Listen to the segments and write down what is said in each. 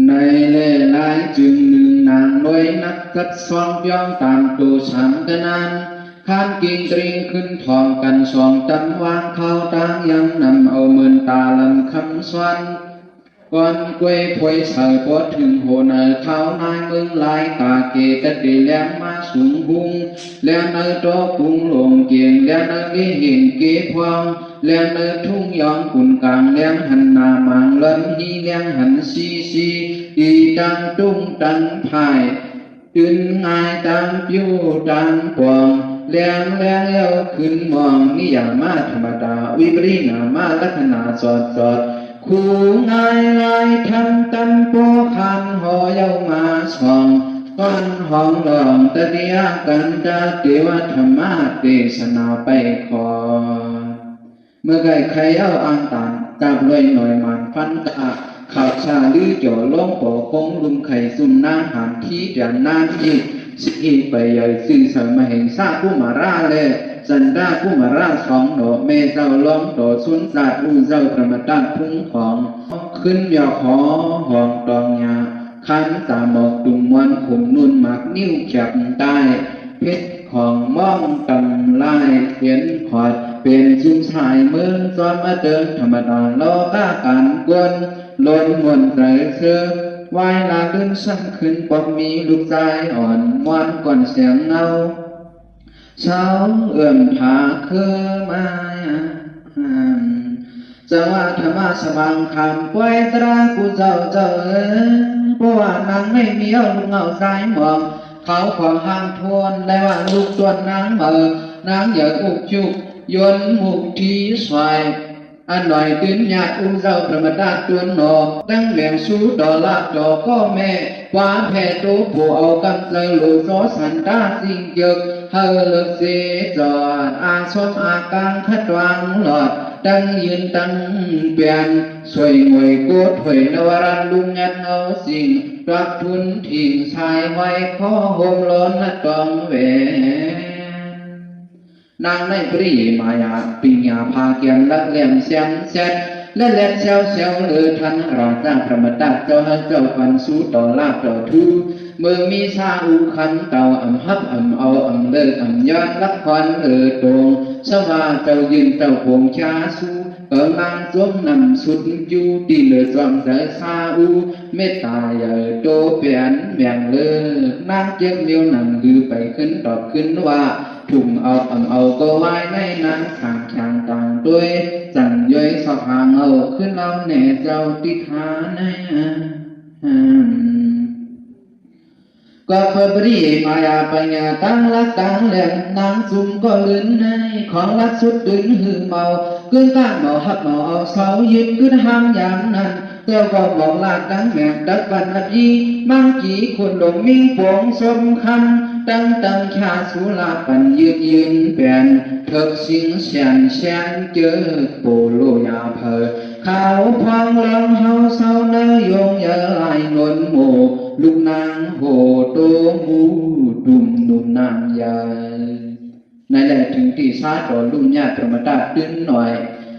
này lệ lại chừng nương nàng nuôi nắp cất xoang biong tàn tù sẵn tân an khán kinh trinh khinh thòng cần xoang tâm vang khao trang yang nằm âu mơn tà lần khâm xoan con quê thuê sợi bó thường hồ nở thao nai mương lại cả kề tất đi lem ma xuống hung lem nơi đó cung luồng kiền lem nơi ghế hiền kế khoang lem nơi thung yong cùn càng lem hành nà mạng lân hi lem hành si si y tăng trung tăng phai tuyên ngài tăng phiêu tăng quang lem lem yêu khinh mong ni ya ma thamada vibri na ma lakhana sot sot khu ngài lai thân tâm po khan ho yau ma song con hong lòng ta tiaกันตาเทวธรรมะเทศนาไปขอเมื่อไก่ใครเอาอังตันกับรวยหน่อยมันฟันตาข่าวชาลือจ่อล้มปอกงลุมไข่ซุ่มน้ำหามที่เดียนน้ำอีกสิไปใหญ่สื่อสารมาเห็นซาผู้มาราเลยสันดาผู้มาราสองโหนเมเจ้าล้อมโตสุนศาสตร์อู้เจ้าประมาตันพุ่งของขึ้นยาขอห้องตองยาขันตาหมอกตุ่มมวนขุมนุ่นหมักนิ้วจับใต้เพชรของม่องตำลายเขียนขอดเป็นชุมชายเมืองจอมมาเดินธรรมดาโลกาการกวนล้นมนใจเสือวายลาขึ้นสั่งขึ้นปอบมีลูกใจอ่อนมวนก่อนเสียงเงาเช้าเอื่อมผาคือมาจะว่าธรรมะสมังคำป่วยตรากูเจ้าเพราะว่านางไม่มีเอาลูกเงาสายมองเขาขอห้างทวนและว่าลูกตัวนางเมื่อนางอยากอุกจุกยนมุกทีสวยอันหน่อยตื่นหยาดอุ้มเจ้าประมาดาตัวหนอตั้งแหลมสู้ดอลาดอก็แม่ว่าแผ่ตัวผู้เอากำใจหลุดซอสันตาสิ่งเกิดเฮเลิกเสียจอดอาสมอากางขัดวางหลอดตั้งยืนตั้งเปลี่ยนสวยงวยโกดถวยนวรันลุงยัดเอาสิ่งรักทุนทิ้งชายไว้ข้อห่มล้นและตองแหวนางในปรีมายาปิญญาพาเกียนละเลี่ยมเสียงเสร็จและเล็ดเซลเซลเลือทันรอจ้างพระมตัดเจ้าเจ้าฟันสู้ต่อลาบต่อทูเมืองมีชาอูขันเต่าอ่ำฮับอ่ำเอาอ่ำเลิกอ่ำย้อนรับควันตรงสว่าเจ้ายืนเจ้าพงชาสู้เกิดนางสวมนำสุดอยู่ดีเลือดจอมใจชาอูเมตตาใหญ่โตเปลี่ยนแบ่งเลือนางเจ็บเลี้ยวนำคือไปขึ้นตอบขึ้นว่าถุงเอาอ่ำเอาก็ไว้ในนั้นต่างต่างต่างด้วยจังย่อยสอบหางเอาขึ้นเราแน่เจ้าติดหาในก็เปรีมายาปัญญาตั้งรักตั้งแหลมนางซุ่มก็ลื่นในของรักสุดลื่นหือเมาขึ้นตั้งเมาหักเมาเอาเสายืนขึ้นห้างอย่างนั้นเจ้าก็บอกลาดดังแมงดักบันนับยีมังกีคนดงมิ่งปวงสมคำตั้งชาสุลาปันยืนเปลี่ยนเถิกสิงเสียนเสียนเจอปูโลยาเพอเขาพังลองเฮาเศร้าเนยยงยาลายนวลโมลูกนางโหโตมูดุมนุ่มนางใหญ่ในแหล่ถึงที่ซาดอลุ่มญาติธรรมดาตื้นหน่อย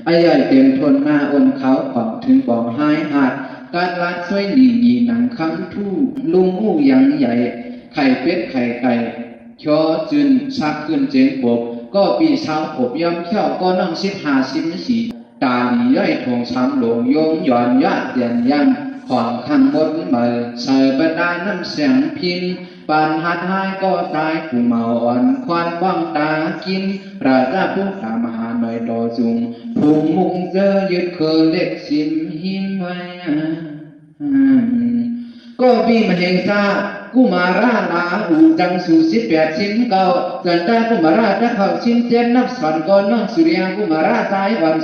ไอ้ใหญ่เต็มทนหน้าอนเขาของถึงบอกหายหัดการรัดช่วยหนีหนังคำทู่ลุงอู้ยังใหญ่ไข่เป็ดไข่ไก่ชอจึนชักขึ้นเจนปบก็ปีเช้าผมย่ำเขี้ยวก็นั่ง15 14ตาหลีย่อยทงช้ำหลงโยงหย่อนยาดเตียนยังของข้างบนเมื่อเสยบดาน้ำเสียงพินปานหัดหายก็ตายผู้เมาอ่อนควันว่างตากินราชาผู้ตามหาหน่อยดอจุงผู้มุงเจอยึดเคอเล็กสิมหิมไว้ก็ปีมเหงซากุมาราลาอูจังสู18 ชิ้นเก่าจันตากุมาราจะเข้าชิ้น7นับสันก่อนน้องสุริยากุมาราสายวัน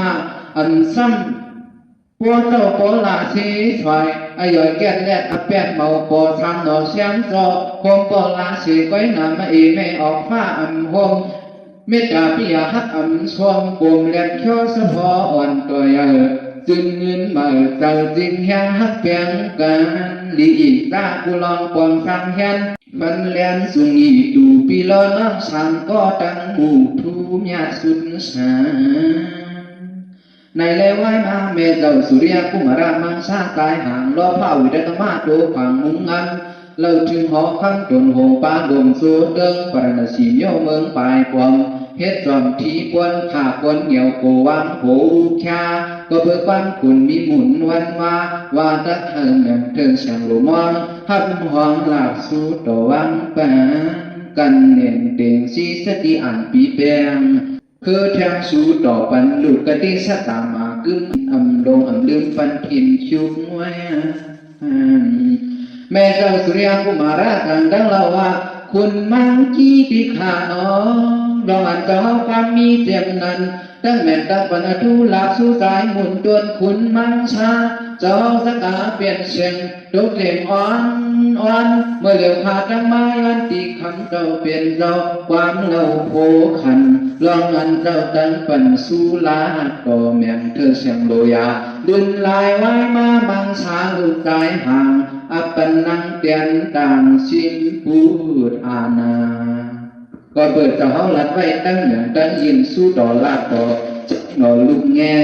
15อันซ้ำพวกเจ้าปอลาสีถอยไอ้ย่อยแก่แลดแปดเมาปอทางหนอเสียงจอคงปอลาสีก้อยน้ำมาไม่ออกฟ้าอันหงเมตตาพิยาฮักอันชวงกลมแหลมเขียวสะพออ่อนตัวใหญ่จึงเงินมาเจ้าจริงแห่งฮักเพียงกันลีอีตากุลองปองสังเห็นมันเลียนสุงีดูปีลอน้ำสังก็ตั้งหมู่ทูญาสุดสา ในเลวายมาเมเจ้าสุริยกุมารมังสาตายห่างล้อผ้าวิเดตมาโตขังมุงงันเลิกถึงหอคำจนหงปาดมสูเดิงปรณสีโยเมืองปลายปวมเฮ็ดจอมทีปวนขาปวนเหนียวโกวังโหแคก็เพื่อความคุณมีหมุนวันว่าตะเทิงอย่างเทิงเสียงหลมอนหับห้องหลับสู่ตัววังแปกันเน่นเต่งสีสติอ่านปีแปงคือแทงสู่ต่อปันลูกกะติสตามากึ้มอำลงอำลืมฟันทิมชุบไว้แม่เจ้าสุริยกุมารต่างดังเล่าว่าคุณมังคีพิขาน้องรองอันเจ้าความมีเจียมนั้นตั้งแม่ตั้งปันทุลาบสู่สายหมุนจนคุณมังชาเจ้าสกาเปลี่ยนเชียงดุเต็มอ่อนเมื่อเหลียวขาดทั้งไม้อันตีคำเจ้าเปลี่ยนเราความเล่าโผขันลองอันเจ้าตั้งปันสู่ลาก็แม่เธอเสียงโลยาดุนลายไว้มามังชาลูกใจห่างอัปปนังเตียนต่างชิมพูดอาณาก็เปิดเจ้าเขาลัดไว้ตั้งเหนือตั้งยินสู้ต่อลาต่อหนอลูกแง่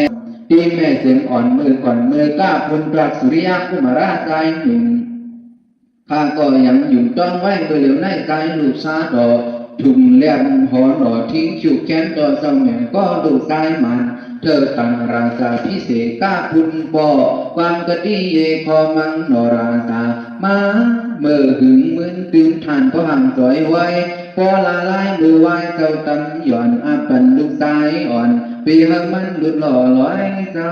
ที่แม่เสียงอ่อนมือก่อนมือกล้าพุนปราสุริยกุมารใจหนึ่งข้าก็ยังอยู่ต้อนไว้เมื่อเหลียวในใจลูกซาดอถุงเลี้ยมหอหนอทิ้งฉุกแค้นต่อเจ้าแม่ก็ดูใจมันเธอตั้งราชาพิเศษก้าพุนปอความกะดีเยคอมังนราตามาเมื่อหึงเหมือนตื่นทานก็ห่างจ่อยไว้พอละลายมือไหวเจ้าตำหย่อนอาปันลูกตายอ่อนปีหักมันหลุดหล่อลอยเจ้า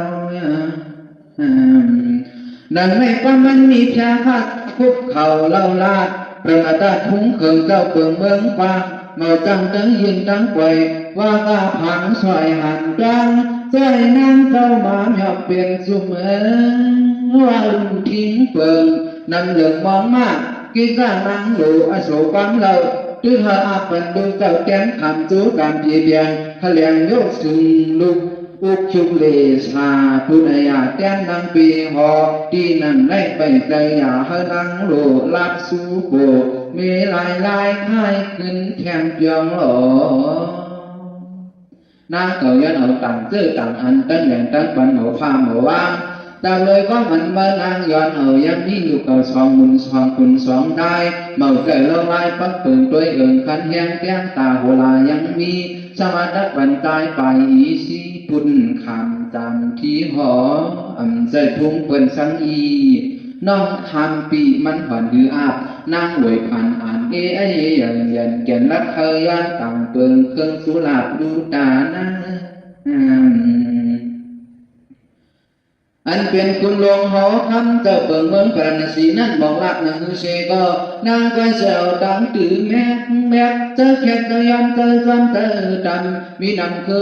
ดังในความมันมีแค่พัดคุบเข่าเล่าลาดประกาศทุ่งเขิงเจ้าเปิงเมืองฟ้าเมื่อจังตั้งยืนตั้งไว้ว่าก้าผังสวยหันจังสวยนั่งเจ้ามาหยอบเปลี่ยนสุเมว่าลุงทิ้งเปิงนำเหลืองมองมากกิจการนั่งหลูอโศความเราตื้อหาอาปันดูเจ้าแก้มขำจูการเพียเบียงทะเลงยกสึงลุกอุกชุกเลชาพุทธยาแก้มนางปีหอที่นั่งได้ไปใจอย่าให้นั่งโลลับสู้โบมีลายค่ายขึ้นแทงเพียงหลอนางเก่ายันเอาต่างเสื้อต่างอันตั้งแหล่งตั้งบันหัวผ้าหัวว่างแต่เลยก็มันเมื่อนางย้อนเอายังมีอยู่เก่าสองมุนสองคุณสองได้เมาเกิดละลายปักปืนด้วยเอิงคันแห้งแก้งตาหัวลายังมีสมาดัดวันตายไปอีสีพุ่นคำจำที่หอใจทุ่งเปิ่นสังอีน้องคำปีมันผ่อนหืออาบนางหวยผ่านอ่านอย่างเย็นแก่นรักเคยยันต่างเปิงเครื่องสุราบดูตานะอันเป็นคุณหลวงหอคำเจ้าเปิงเมืองพระนศีนั่นบอกรักนางเสก็นางก็เสียวดังตื่นแม่เจอแค่เจอยันเจอจำเจอดำมีนำคื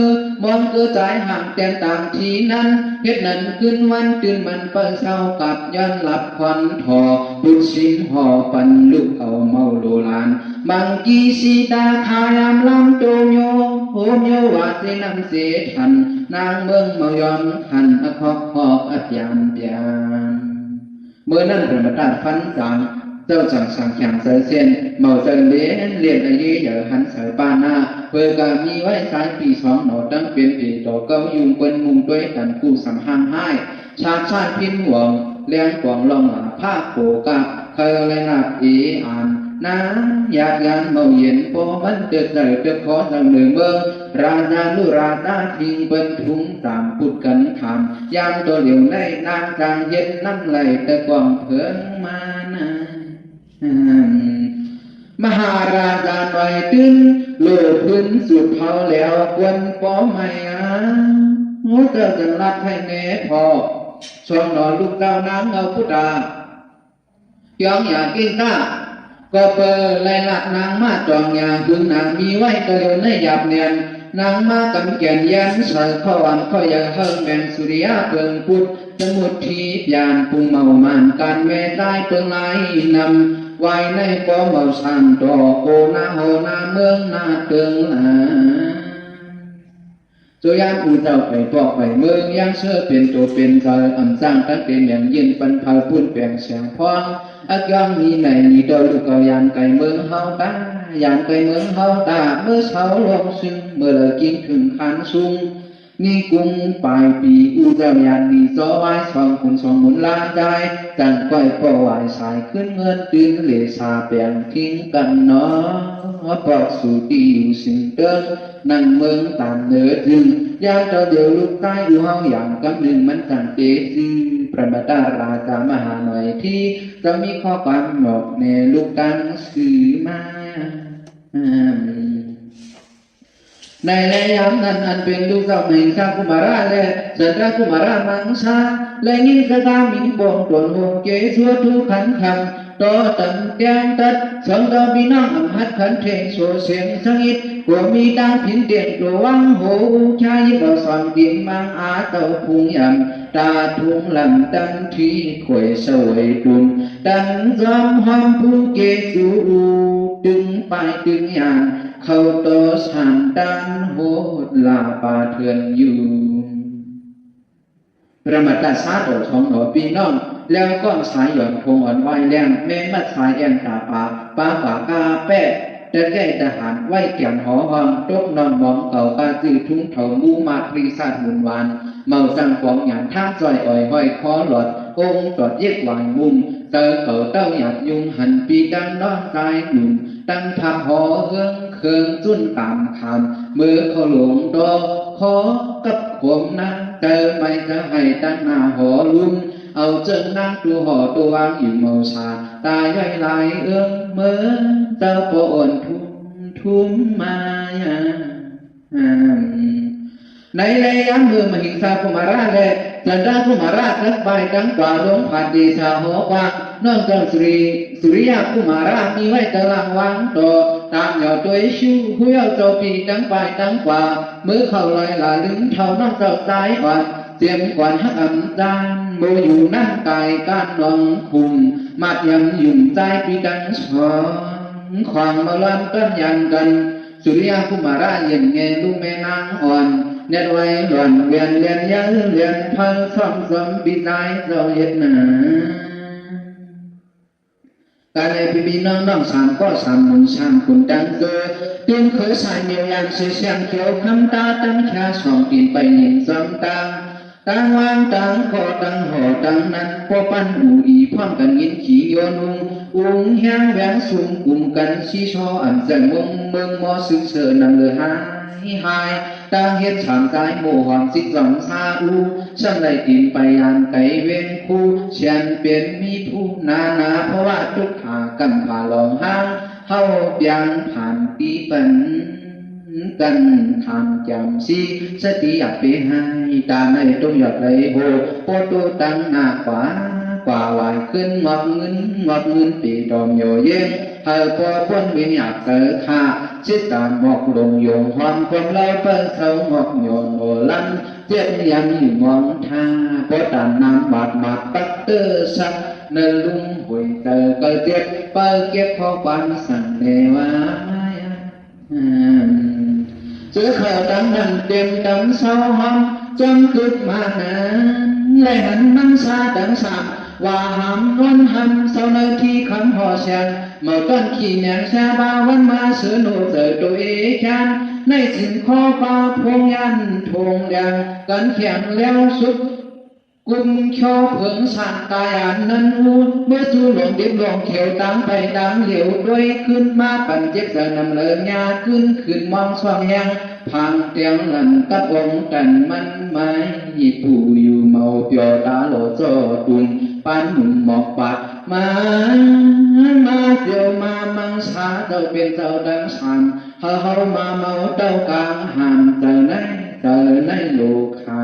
อมองคือใจห่างแต่ต่างทีนั้นเฮ็ดนั้นขึ้นวันตื่นมันเปิดเศร้ากับยันหลับควันทอบุญสินห่อปันลูกเอาเมาโลลานมังกีสีตาทายามลำโตโยโหมโยวาเสนำเสทันนางเมืองเมายอมหันอคอกอัจยามเปียนเมื่อนั้นประมาทฟันจางเจ้าจังสังขารเสยเส้นเมาเจริญเลียนอายุเหยื่อหันสายป้าหน้าเพื่อกามีไว้สายปีสองหนอตั้งเป็นปีต่อเก้ายุงเปิ้นมุงด้วยกันกู้สำห้างให้ชาติพินหวงเลี้ยงกวางลองหลาผ้าโขกับเคยเลยนับอ่านน้ำอยากยานเมาเย็นพอมันเดือดเดือดขอจังหนึ่งเมืองราชาลุราตาทิ้งเป็นทุ่งตามพุดกันขำยามตัวเหลียวในนางกลางเย็นน้ำไหลแต่กวางเพิงมานะมหาราชาหน่อยตึงโลพื้นสุดเผาแล้วควนป้อมให้โอ้เจ้าจังรักให้แน่พอช่วงนอนลูกเต้านางเอาพุทธาย้องอยากกินตาก็เปิดไล่ลักนางมาจองยาถึงนางมีไว้ก็เลยในหยาบเนียนนางมากำแก่นยันใส่ข้อวันข้อยังเฮิงแบ่งสุริยะเปิงพุทธสมุททียานปุงเมามานการแม่ได้เปิงไหลนำไว้ในป้อมเมาสันต่อโอนาโหนาเมืองนาเติงหาโจยานอูเจ้าไปปอกไปเมืองยังเชื่อเป็นตัวเป็นใจอ่ำสร้างตั้งเป็นอย่างยินปันเผาพุ่นแปลงแสงพองอักยองมีไหนมีดอยลูกเกายานไก่เมืองเฮาตายานไก่เมืองเฮาตาเมื่อเช้าลงซึ่งเมื่อเลยกินถึงขันซุง นี่กุ้งปลายปีอูเจ้ายันนี่จอไว้สองคุณสองหมุนล้านได้จันก้อยปอไหวสายขึ้นเงินตื่นเหลสาเปลี่ยนทิ้งกันเนาะปอกสู่ที่อยู่สิ่งเดิมนั่งเมืองตามเนื้อจึงยาเจ้าเดียวลูกใต้ดูห้องอย่างกำหนึ่งมันจังเตจือประมาตาราจามหาหน่อยที่จะมีข้อความบอกในลูกตังสื่อมาในระยะนั้นอันเป็นลูกเจ้าแห่งชาคุมาราและสัตว์คุมารามังชาและยิ่งสตามิบงตนหงเกสัวทุขันคำต่อตันแกงตัดสองดาวพี่น้องอำหัดขันเทงโสเสียงสังอิดหัวมีดังพินเดียนตัววังโหชายบ่สอนดินมังอาเต่าพุงยำตาทุงลำตั้งที่ขวยสวยดุนดันจอมหอมผู้เกสูดึงไปดึงยานเข้าโตสามด้านโหดลาปาเถื่อนอยู่ประมาตาซาโดทองหนอปีน้องแล้วก็สายหย่อนคงอ่อนไหวแรงแม่มัดสายแองตาปาปาปากาแปะแต่แก่ทหารไหวแก่นหอหองตกนอนมองเก่ากาจือทุ่งเถามูมาปรีศาจหุ่นวานเมาจังฟองหยานท่าจอยอ่อยห้อยคอหลอดองจอดเย็กวายมุมเตอเก่าเต้าหยาดยุงหันปีกันน้องตายหนุ่มตั้งทับหอเฮืองเคืองจุ้นตามคำมือเขาหลวงดอขอกับขมนั้นเตอไม่จะให้ตั้งหน้าหอลุ่มเอาเจิงนั่งตัวห่อตัววางอยู่เมาชาตาย่อยลายเอื้องเมื่อเตอปอนทุ่มมาในระยะมือมหิงสาคุมาราและจันทราคุมาราทักไปทั้งกว่าลงผ่านดีชาหอกว่างน้องเจ้าสุริยาคุมารามีไว้ตะลังวางต่อตามเหยาตัวชูผู้เยาเจ้าปีทั้งไปทั้งกว่ามือเข้าลอยละลึงเท่าน้องเจ้าสายอ่อนเตรียมกวนหักอ่ำจานโมอยู่นั่งกายการนองคุมมัดยำยุ่มใจปีกันช้อนขวางมาล้ำกันยันกันสุริยาคุมาราเย็นเงลูกแม่นางอ่อนเน็ดไว้หล่อนเวียนเลียนยันเลียนพันซ่อมบินายเจ้าเย็ดหนาการในปีน้องสามก็สามหมุนสามคุณดังเกอตื่นเคยสายเมียยังเสียเสียงเขียวคำตาตั้งแค่สองกินไปหนึ่งซ้ำตังตั้งวางตั้งคอตั้งห่อตั้งนั้นพอปั้นอูอีพร้อมกันยินขี่โยนุงอุ้งแห้งแหวงสุ่มกลุ่มกันชีชออันเจงเมืองมอซึ่งเชิญนำเลยหายตั้งเฮ็ดฉามใจโมหอมสิจองซาอูฉันได้กินไปยานไก่เว้นคู่เชียนเป็นมีผู้นาเพราะว่าทุกขากำผ่าลองห้างเฮาเปียงผ่านปีเป็นกันทำจำซีสติอยากไปให้ตาในต้องหยอดไหลโหโปตุตั้งหน้ากว่าไหวขึ้นงอกเงินปีดอมโยเย็นเฮาพอพ้นวิญญาณเสอขาชิดตามหมอกลงโยงความความไล่เปิ้ลเสาหมอกโยนโอลันเจ็บยังอยู่มองท่าพอตามน้ำบาดปักเตอร์สักเนลุงหวยเตอก็เจ็บเปิ้ลเก็บข้อความสั่งเนวาเจอข่าวดังนั้นเต็มดำเศร้าห้องจำตึกมาหนาและหันนั่งซาดังสามว่าหำนวลหำเศร้าในที่คำห่อเสียงเมื่อต้นขี่แมงชาบาวันมาเสือโนเจอตัวเองในสิ่งข้อฟ้าพงยันทงแดงกันแข็งแล้วสุดกุมเขียวเผิงสันตายอันนั้นหูเมื่อสู้หลงดิบหลงเขียวตามไปตามเหลียวด้วยขึ้นมาปั่นเจ็บจะนำเลิงยาขึ้นมองสว่างยังพังเตียงหลันกับองกันมันไม่ผู้อยู่เมาเปียวตาโหลโจตุนปันหนุ่มหมอกปัดมาเดียวมามังสาเจ้าเป็นเจ้าดังสามเฮามาเมาเจ้ากลางหามเจอในโลกา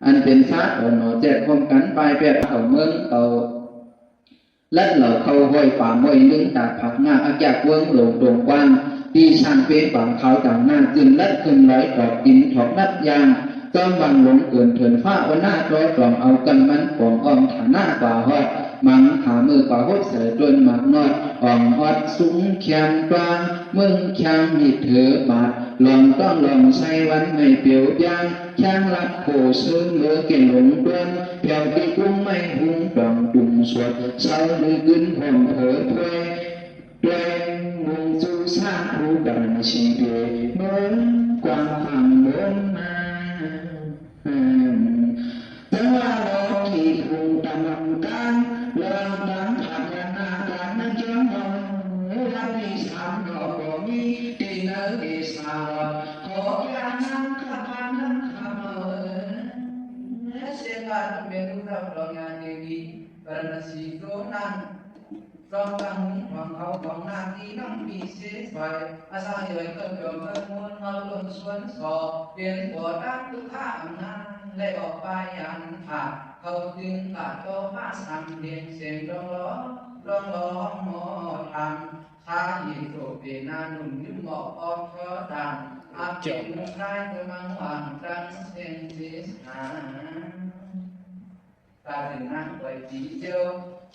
อันเป็นชาติหนอแจกความกันไปเปียเขาเมืองเก่าลัดเหล่าเขาห้อยป่าห้อยลึงตาผักหน้าอักยากเวิ้งหลงดวงกว้างตีช่างเป็นฝั่งเขาต่างหน้าจึงลัดขึ้นร้อยดอกดินถอกนัดยางจอมบังหลงเกินเถินฟ้าวันหน้าร้อยกล่อมเอากันมันปองอ้อมฐาหน้ากว่าหอดมังขามือกว่าหดเสือจนหมักนอดอ่องอดสูงแขมกลางมึงแขมหิดเถือบาดลองต้องลองใช้วันไม่เปียวยางแข้งลัดโผซื้อเมื่อเก่งหลงดวนเพียวตีกุ้งไม่หุงดองดุมสวดเช้าลือกึนห่วงเผอเพลด้วยมุงจูซาผู้ดันชีเดเมื่อกวางห่างเมื่อ แต่ว่าเราที่ถูกตำกันเราตั้งขันนาการนั้นเจ้าหน่อยเราที่สามดอกบ่มีที่เนื้อที่สาวขอแค่นั้นขับพันนั้นขับSekarang menurut orang yang karena situ nan Rong hậu còn nam đi nông bị xế xoay Asa hơi cơn đường cơn muôn ngâu luôn xuân sọ Biến của đáp tư thả năng Lệ ọp bài ăn thả Khâu tương cả cho phá xăm Điện xem rong ló mô thăm Khá nhìn tổ về na nùng như mọ ọc khó đàn Áp chuyện mục đai cơ mang hoàng trăng xem xế ta đừng năng bởi chỉ châu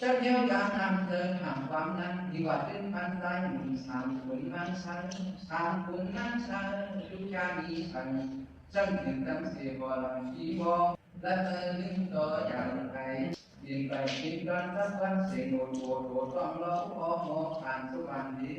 chắc nhớ cả năm thơ hàng quang năng thì quả trên ban tay mình sáng cuốn mang sáng cuốn mang sang chú cha đi sang trong những tâm sẽ bỏ lòng chi bo đã thơ linh đó dạng này điền bài kinh đoan các quan sẽ nổi bộ trong lỗ có mô phản số bàn đế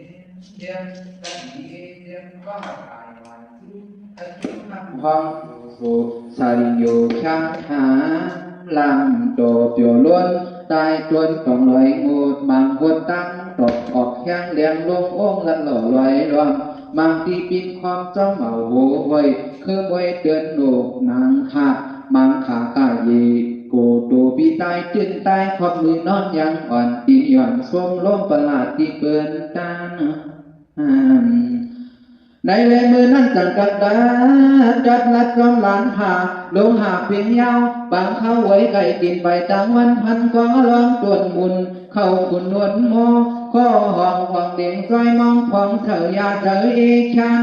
đêm các ý đêm có học bài hoàn chú thật chú năm hoang phụ xài nhiều kháng há làm đồ tiểu luôn tai tuôn trong loài ngột mang vượt tăng đột ọt khang đèn lông ôm lăn lở loài đoàn mang đi pin khoam trong màu hồ vầy khơ quay tuyên nổ nàng hạ mang khả cả gì cổ đồ bị tai trên tai khócมือ non ยังอ่อนตีหย่อนส้มล้มประหลาดที่เกินต้านในเลมือนั้นจังกัดดาจัดลัดจอมหลานหาลงหาเพียงยาวบางเข้าไว้ไก่กินไปต่างวันพันก็ร้องตวนมุนเข้าขุนนวลโมข้อห้องห้องเด่งจ้อยมองพองเถอยาเถอเอชัน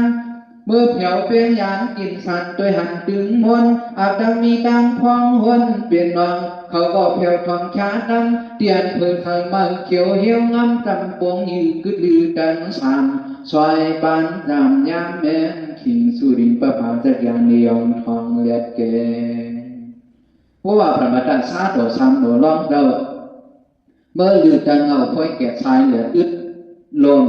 เมื่อเผียวเป็นยานกินสันตัวหันตึงมนอาจจะมีตังพองหนเปลี่ยนนองเขาก็เผียวทองช้าดำเตียนเพื่อเคยมาเขียวเหี้ยวงำจำปวงยืดกึดลือกันสามซอยปานจำยามแม่ขิงสุรินประภาจักยานเดียวทองเลียดเกเพราะว่าพระบัดซาโตซ้ำโดร้องเดาเมื่อลือจังเงาพ้อยแก่ชายเหลืออึดลม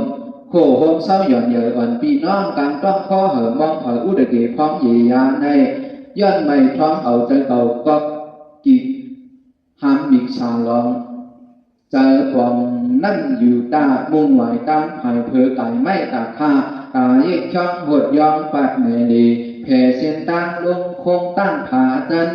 โขโฮมเศร้าหย่อนเหยื่ออ่อนปีน้องกลางต้องข้อเห่อมองเผยอุดเกพร้อมยียาในย้อนไม่ท้องเอาใจเก่าก็กิห้ามบิกชาลองใจปองนั่นอยู่ตามุ่งหมายตามหายเผยไก่ไม่ตาค่าตาเย็กช่องหดยองปัดเมลีแผ่เส้นตั้งลงคงตั้งผาจัน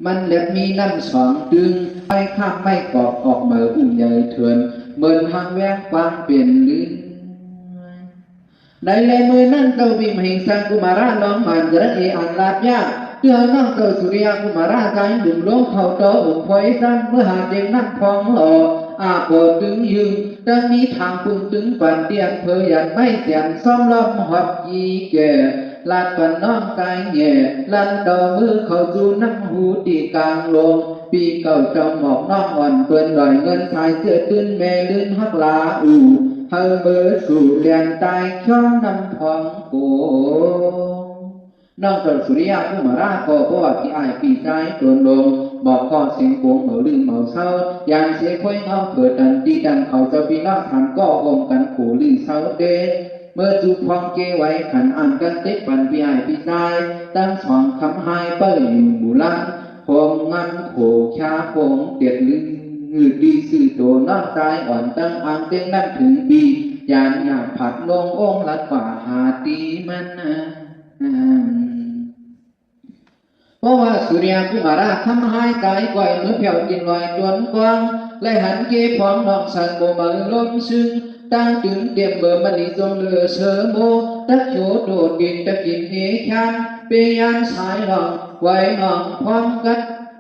มันเล็บมีน้ำสองดึงไม่ข้ามไม่กอบออกเมื่ออุ่นใหญ่เถื่อนเมินทางแวกวางเปลี่ยนลื่นในเลยมือนั่นเต้าบิมหิงสังกุมาระน้องมันจะเออันลาบยากเตือนน้องเต้าสุริยากุมาระใจดุมล้มเข่าโตอุ่นพอยสั้นเมื่อหาเด็กนั่งพองหล่ออาโปตึงยืนดังมีทางปุ่งตึงปั่นเตียงเพอยันไม่เสียนซ้อมล้อมหอบยีแก่ลาดปั่นน้องกายแย่ลันดอมือเขาจูน้ำหูตีกลางลงปีเก่าจอมหมอกน้องอ่อนเปินลอยเงินชายเสื้อตื้นแม่ลื่นฮักลาอูเฮเบอร์สู่เรียนตายช่องน้ำพองโกน้องเจ้าสุริยากุมาราก็เพราะว่าที่อายปีใจตัวลงบอกข้อเสียงโกงเหมาลืมเหมาเศร้ายางเสียค่อยเงาเกิดดันตีดันเขาจะพี่น้องทันก็ห่มกันขู่ลืมเศร้าเดเมื่อจูพองเกไว้ขันอ่านกันเต็กปันพี่อายปีใจตั้งสองคำหายเปิดอยู่บุลังคงงั้นโขชาคงเตียดลืมหืดดีสื่อตัวน้องใจอ่อนตั้งอ่างเต็งนั่นถึงปียานหยาบผัดลงองลัดกว่าหาตีมันเพราะว่าสุริยากุมาราทำให้กายก่อยเมื่อเผียวกินลอยจวนกว้างและหันเกพร้อมนอกสันโบมาล้มซึ่งตั้งจึงเตรียมเบอร์มันนิจงเลือเสือโมตักโฉโดดดินตะกินเอชันเปียนสายหลองไว้หนองพร้อมกัด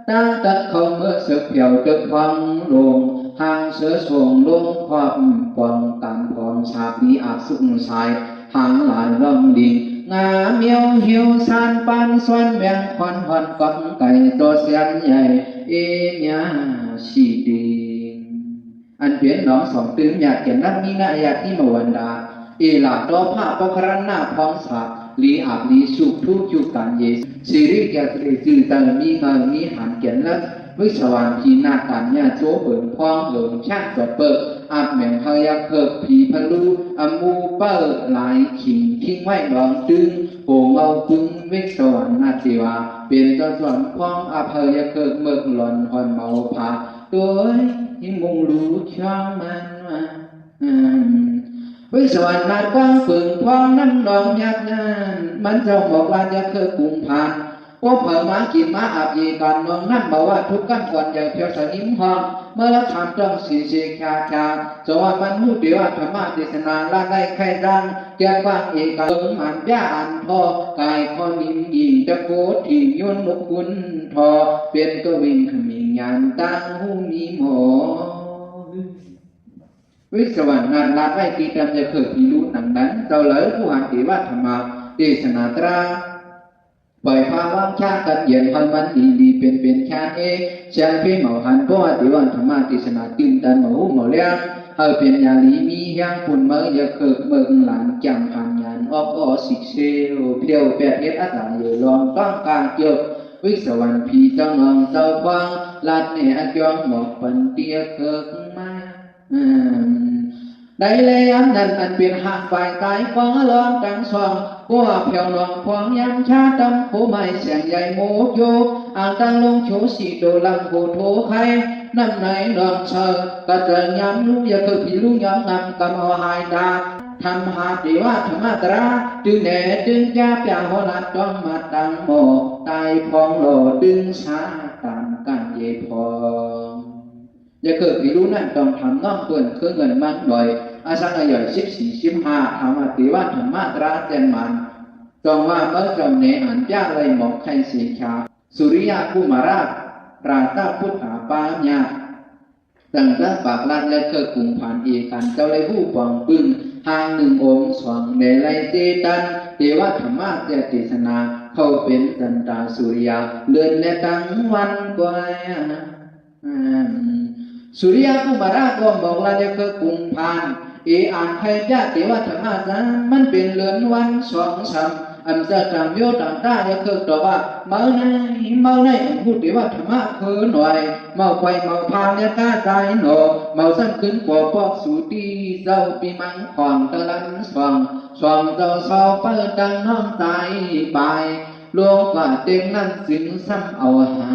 ตั้งตัดเขาเมื่อเสือเผียวจะฟังลงห่างเสือส่งลงความปองกันพองชาปีอาบสุขสายห่างหลายร่องดินงาเมียวเหี่ยวสานปันส่วนแมงควันหอนกังไก่ตัวเสียงใหญ่เอียชีดีอันเปลี่ยนน้องสองตื้มอยากเขียนรับมีนาอยากที่มาวันดาเอลาโตผ้าปกรันหน้าพองสาลีอาบลีสุกทุกจุกันเยสิริแกตรีจือตามีเงามีหันเขียนแล้ววิศวรรณพีนาการญาโจเปิงพองเหลิงช่างจดเปิด อาบเหมียงเฮยักเกิดผีพลูอามูเปิ้ลหลายขิงทิ้งไว้ดองจึงโหงเอาปึงวิกสวรรค์นาจิวาเปลี่ยนเจ้าสวนพ้องอาเพยักเกิดเมือกหล่อนหอนเมาผาตัวหิมุงรู้ช่องมันมาวิสวรรค์นาดกว้างฝืนพ้องน้ำนองยักงานมันเจ้าหมอกลานยักเกิดกุมผ่านว่าเผอมากินมาอาบยีกันนองนั่นบอกว่าทุกขั้นก่อนอย่างเพียวสนิมหอมเมื่อเราทำต้องสีเสียคาจว่ามันหูเดียวธรรมะเทศนาละได้ใครดังแก้กว้างเอกเอิงมันย่าอันพอกายคอนิ่มยิงจะโกถิ่งย้อนนกคุณทอเปลี่ยนก็วิ่งขมิ้นยานตั้งหูมีหมอวิสวรรค์งานละได้กีตามจะเกิดพิรุหนังนั้นเจ้าเลยผู้หันติว่าธรรมะเทศนาตราปล่อยฟ้าว่างชากันเย็นพันวันดีเป็นชาเอเชียนพี่เหมาหันเพราะว่าติวันธรรมะติสนาตื่นตันเหมาหูเหมาเลี้ยงเฮาเป็นยาลีมีแห้งปุ่นเมื่ออย่าเกิดเบิ่งหลังจำผ่านยานออกสิเซลเพียวแปดเอ็ดอัตราอยู่ลองต้องการเจอวิสวรรค์พี่เจ้าน้องเจ้าควางลาดเนี่ยยองหมอกปันเตียเกิดมาได้เลยอันนั้นอันเป็นหักฝ่ายตายฟังลองกังสองกัวเพียวหนองพองยันชาดำโคไม่เสียงใหญ่โมกโยอ่างตังลงโฉสีโดลังโคโถไข่น้ำไหนนองเชอกระเจิงย้ำลูกอย่าเกิดผีลูกย้ำนำกำเอาหายดาทำหาดีว่าธรรมะตราจึงแหน่จึงจะเปียหัวนัดต้องมาตังโมตายพองหล่อดึงชาตามกันเยพองอย่าเกิดผีลูกนั่นต้องทำน้องเปิ่นเครื่องเงินมันหน่อยอาสังอาย่อย14-15ทำมาติว่าธรรมะตราเจนมันจองว่าเมื่อจำเนอันยากเลยหมอกไข่สีชาสุริยะกุมาราชราตาพุทธาปาญาตั้งแต่ปากลานและเคยกลุ่มผ่านเอกันเจ้าเลยผู้ปองปึ้งทางหนึ่งองค์สองในไรเจตันเทวธรรมะเจติสนาเขาเป็นจันตาสุริยาเลือนและตั้งวันกว่าสุริยะกุมาราชก็บอกลาจะเคยกลุ่มผ่านอ่านใครจะเทวธรรมะนั้นมันเป็นเลือนวันสองสามอันจะจำโยต่างได้จะคือตัวว่าเมื่อไหนพูดว่าธรรมะคือหน่อยเมาไฟเมาพาเนี่ยก้าใจหนอเมาสั่งขึ้นกว่าพอกสูตีเจ้าปีมังขวางตะลันสว่างเจ้าเศร้าเปิดดังน้องตายไปลวงกว่าเต็งนั่นจึงซ้ำเอาหา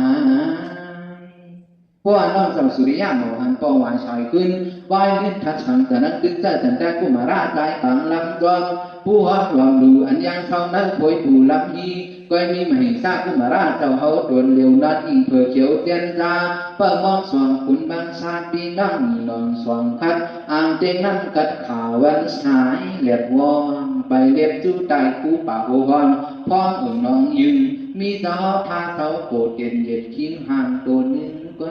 เพราะน้องเจ้าสุริยะโมหันปองวายชายขึ้นวายเล่นทัดฉันแต่นั้นดึงใจแต่แต่กุมาราใจต่างลำดวงผู้ฮอดหวังดูอันยังเศร้านั้นป่วยผู้ลำยีก็มีมหิงสากุมาราเจ้าเขาโดนเลี้ยวนัดอิงเผื่อเขียวเตียนตาเปิดมองสว่างขุนบางชาปีนั่งนอนสว่างคัดอ่างเตียงนั่งกัดขาวันสายเหลียบวอนไปเล็บจู้ใต้คู่ป่าโอวอนพร้อมอุ่นน้องยืนมีเจ้าท่าเสาโกดเย็นเย็นคิ้งห่างตัวนึงก็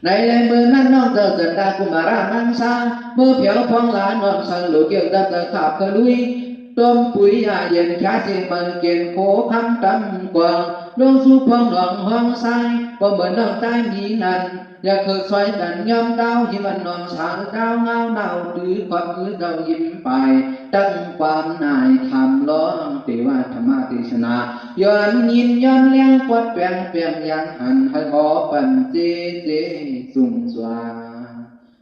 ในมือนั้นน้องเจอจันดากุมารานังซาเมื่อเพียวพองหลานน้องสังหลุดเกี่ยวดับตะขาบกระลุยต้มปุ๋ยยาเย็นชาเสียมันเกณฑ์โคคำตำกวางลงสู่พองหนองห้องใสก็เหมือนน้องใจมีนั้นอย่าเคยซอยดันยอมดาวที่มันนอนสางดาวเงาหนาวถือความคือเจ้ายิ้มไปตั้งความนายทำร้องเทวธรรมเทศนาย้อนยินย้อนเลี้ยงปวดแปลงเปลี่ยนยันหันให้ขอปันเจสุ่มสวา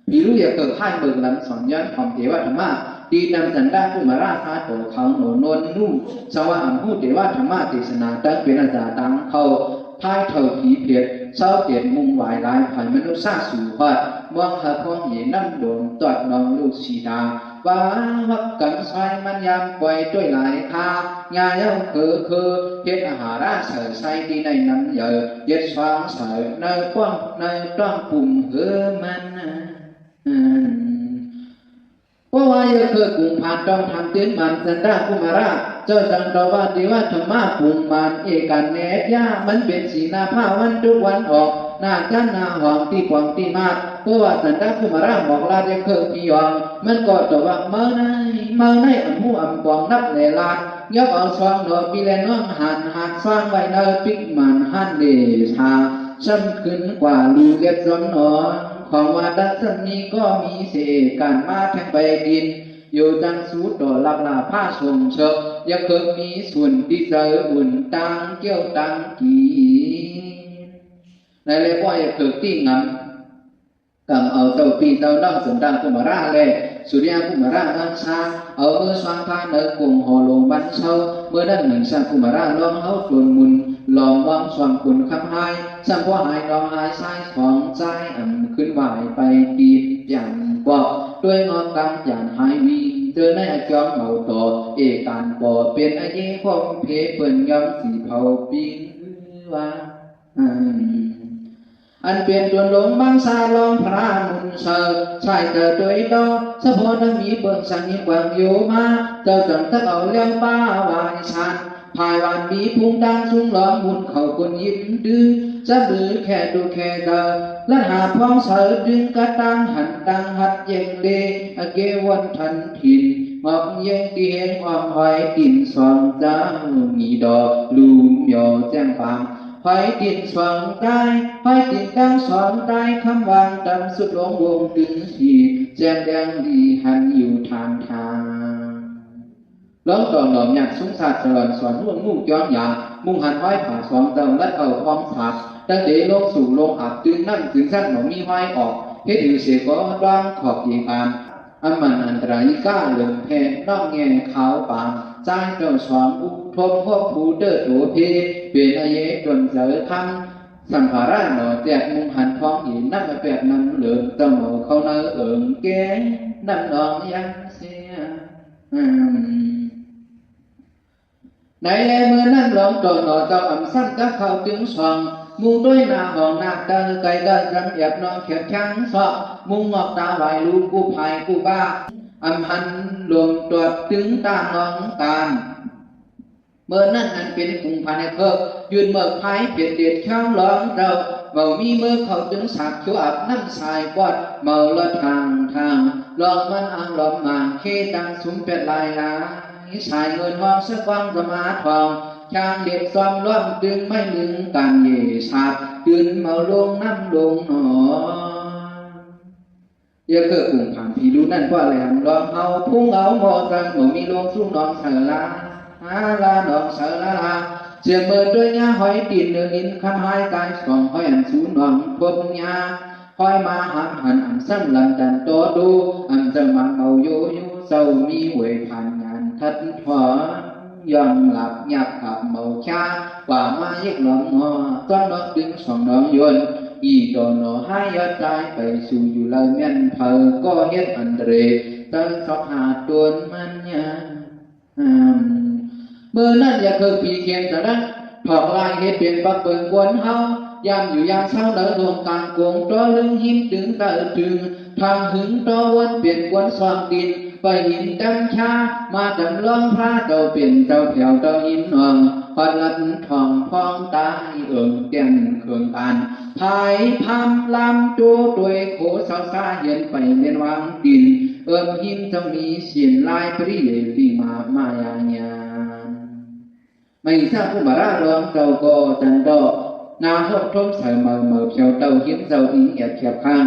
พี่รู้อย่าเกิดให้เบิกลำสอนย้อนของเทวธรรมะดีนำสันดาผู้มาราชาโตเขาโหนนนุ่มสวะอัมพูดเทวธรรมะเทศนาตั้งเป็นอาจารย์ตั้งเขาท้ายเท่าผีเพียรเศร้าเปลี่ยนมุงหวายลายผ่านมนุษย์ซาสู่พอดมองหาพ่อเห็นน้ำโดนตอดนองลูกสีดาว่าวักกันซอยมันยำปล่อยด้วยหลายคางาเย้าคือเฮ็ดอาหารเสือใส่ที่ในน้ำเยอะเย็ดสว่างเสือในกว้างในต้องปุ่มเฮือมันเพราะว่าอย่าเคยกลุ่มผ่านต้องทำเตือนมันสันดากุมาราเจ้าจังตว่าดีว่าธรรมะปุ่มมันเอกันแนบยามันเป็นสีนาผ้าวันทุกวันออกหน้าจันนาหอมที่กวางที่มาเพราะว่าสันดากุมาราบอกลาได้เคยพิยองมันก็ตว่าเมื่อในอันหูอันกวางนับเลลาดยกเอาซองดอกปีแลน้องหันหักสร้างไว้ในปิกมันหันเดชาซ้ำขึ้นกว่าลูเก็บสมนอนของว่าดัชนีก็มีเศษการมาแทงไปดินอยู่จังสูดต่อลับลาผ้าชมเชกยังเคยมีส่วนที่เจออุ่นตังเกี่ยวตังกีในเรื่องว่าอย่าเคยที่งำ cầm ở tàu pi tàu đông sườn đằng của mà ra lệ Surya của mà ra ngang xa ở mưa xoang pha nơi cùng hồ lồng bắn sâu mưa đất mình sang của mà ra long hấu tuần mùn lòng vang xoang quần khăm hai sang qua hai lòng hai sai thoáng trái ẩmขึ้นไหวไปตีอย่างบอกด้วยงอนตังอย่างหายวีเจอในจอมเหมาต่อเอการปอเป็นอาเย่พมเพเปิ่นยำสีเผาปีนว่าอันเป็นตัวหลงบางสาลองพระมุนเสอใช่เจอตัวดอสะพอนังมีเบิ่งสังยิ่งกว่าอยู่มาเจ้าจังทักเอาเลี้ยงป้าวายชันภายวันมีพุงดังสูงหลอมมุนเขาคนยิ้มดื้อจะหรือแค่ดูแค่เดินและหาพ้องเสอดึงกระตังหันดังหัดเย็นเลเกวันทันถิ่นหมอกเย็นที่เห็นความหอยกินสองจ้ามีดอกลูมหยอแจ้งปางหอยกินสองใต้หอยกินดังสองใต้คำวางดำสุดหลงวงดึงสีแจ้งแดงดีหันอยู่ทางทางล้องต่อหน่อมหยักสงสารสอนสอนห่วงมุ่งย้อนหยามุ่งหันห้อยผ่าสองเติมและเอาพร้อมผักตั้งเดลงสู่ลงอับตึงนั่งถึงสั้นหนอมีห้อยออกเพชรอยู่เสียก็ร่างขอบยิงอ่านอันมันอันตรายก้าเหลืองแผ่นอกแง่ขาวปางใจเจ้าสอนอุทมพ่อผูเด้อโถเพเป็นอาเยจนเจอคำสัมภาระหน่อแจกมุ่งหันท้องหินนั่งมาแปดนั่งเหลืองเจ้าหนูเขาเนื้อเอิงแก่นั่งนอนยังเสียในแลเมื่อนั่งร้องต่อหน่อเจ้าอ่ำสั้นก็เข้าถึงสองมุงด้วยหน้าห้องหน้าเดินไกลเดินจังเอียบนอนเขียบช้างสอบมุงงอกตาไหวลูกกูภายกูบ้าอ่ำหันรวมตัวถึงตาน้องตาลเมื่อนั่นอันเป็นกรุงพาในเพิกยืนเมื่อพายเปลี่ยนเด็ดข้าวร้องเราเมามีเมื่อเขาถึงสักชั่วอับน้ำสายปอดเมาละทางลองมันอังหลอมมาเคตังสุมเป็ดลายลาสายเงินห้องสักวังสมาทองช่างเด็กซ้อมล้อมดึงไม่ลึงกันเย่สาดยืนเมาลงน้ำลงหนอเยอะเกิดกลุ่มผ่านพี่รู้นั่นว่าแหลมลองเอาพุ่งเอาหมอจังหนูมีลงสู้น้องเสือลาลาน้องเสือลาเสียงเบิดด้วยยาหอยตีนเนื้อนินคำหายกายสองหอยอันสูน้องพบยาหอยมาหันหันอันสั่งลำดันโตดูอันจะมาเอาโยเศร้ามีเวผ่านงานทัดถอนยอมหลับหยับขับเมาชาว่ามาเย็กหลงงอต้อนน้องดึงสองน้องยนอีโดนหนอให้ยอดใจไปสู่อยู่เลยเมียนเพอก็เฮ็ดอันเดรตั้งสอบหาตัวมันยังเมื่อนั้นอย่าเคยปีเขียนแต่นั้นถอกลายเฮ็ดเป็นปักเปิงกวนเฮายามอยู่ยามเช้าเดินลงกลางกงตัวลึงหิมดึงตะถึงทางหึงตัววนเปลี่ยนกวนสองดินไปหินดังชามาดำลองพระเจ้าเปลี่ยนเจ้าแถวเจ้าหินหองพอลัดทองพองตายเอิงแก่นเขื่องตานภายพามลำจูด้วยโขสาวซาเห็นไปเล่นวางดินเอิงหิมจะมีเสียนลายปริเยลีมามายาญาไม่ทราบผู้มาราร้องเจ้าก็จันดอนาหดทมใส่เมื่อเพียวเจ้าหิมเจ้าอิงแอบเขียบข้าง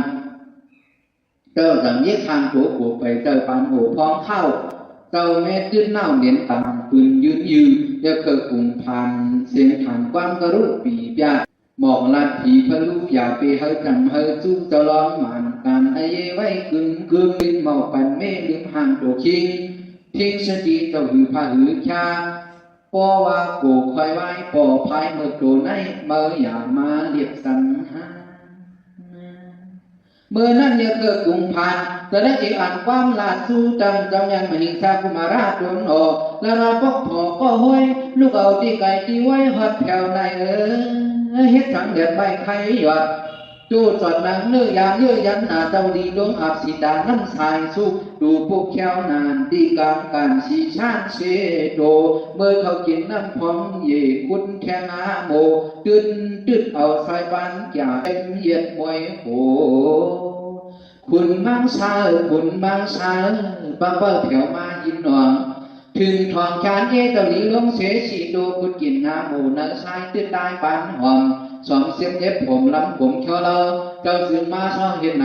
เจ้าจังเย็ดทางถูกไปเจ้าปานหูพร้อมเข้าเจ้าแม่ยืนเน่าเนียนต่ำปืนยืนจะเกิดกลุ่มพันเสียงฐานความกระรุ่ปีญาหมอกลัดผีพลูอย่าไปเฮาจังเฮาจู้เจ้าร้องหมันการไอเยไว้กึ่งลิ้นเมาปันเม่ลืมห่างตัวคิงทิ้งสติเจ้าหือพาหือชาปอว่าโกคอยไว้ปอพายเมื่อโดนในเมื่ออย่ามาเรียกสันหาเมื่อนั้นเนี่ยเกิดกรุงพันแต่ได้อีกอ่านความลาสู้จังจำยังมหิงสากุมาราชนโอแล้วเราพกพอก็ห้อยลูกเอาที่ไก่ที่ไว้หัดแถวในเฮ็ดสังเดือดใบไข่หยอดจูดสอดนางเนื้อยามเยื่อยันหนาเจ้าดีดวงอาบสีดาน้ำสายสุกดูพวกแก้วนานที่กลางการสีชาติเชโดเมื่อเขากินน้ำพองเย่คุณแค่นาโมตึดเอาสายบันจ่าเป็นเย็ดมวยโหคุณมังสาป้าเปิ้ลแถวมายินหนองถึงทองชานเย่เกาหลีลงเสสีโดคุณกินน้ำหมูน้ำสายตึดได้ปันหอมสองเสียบเย็บผมล้ำผมเชอเลอเจ้าซึ่งมาซ่องเห็นไหน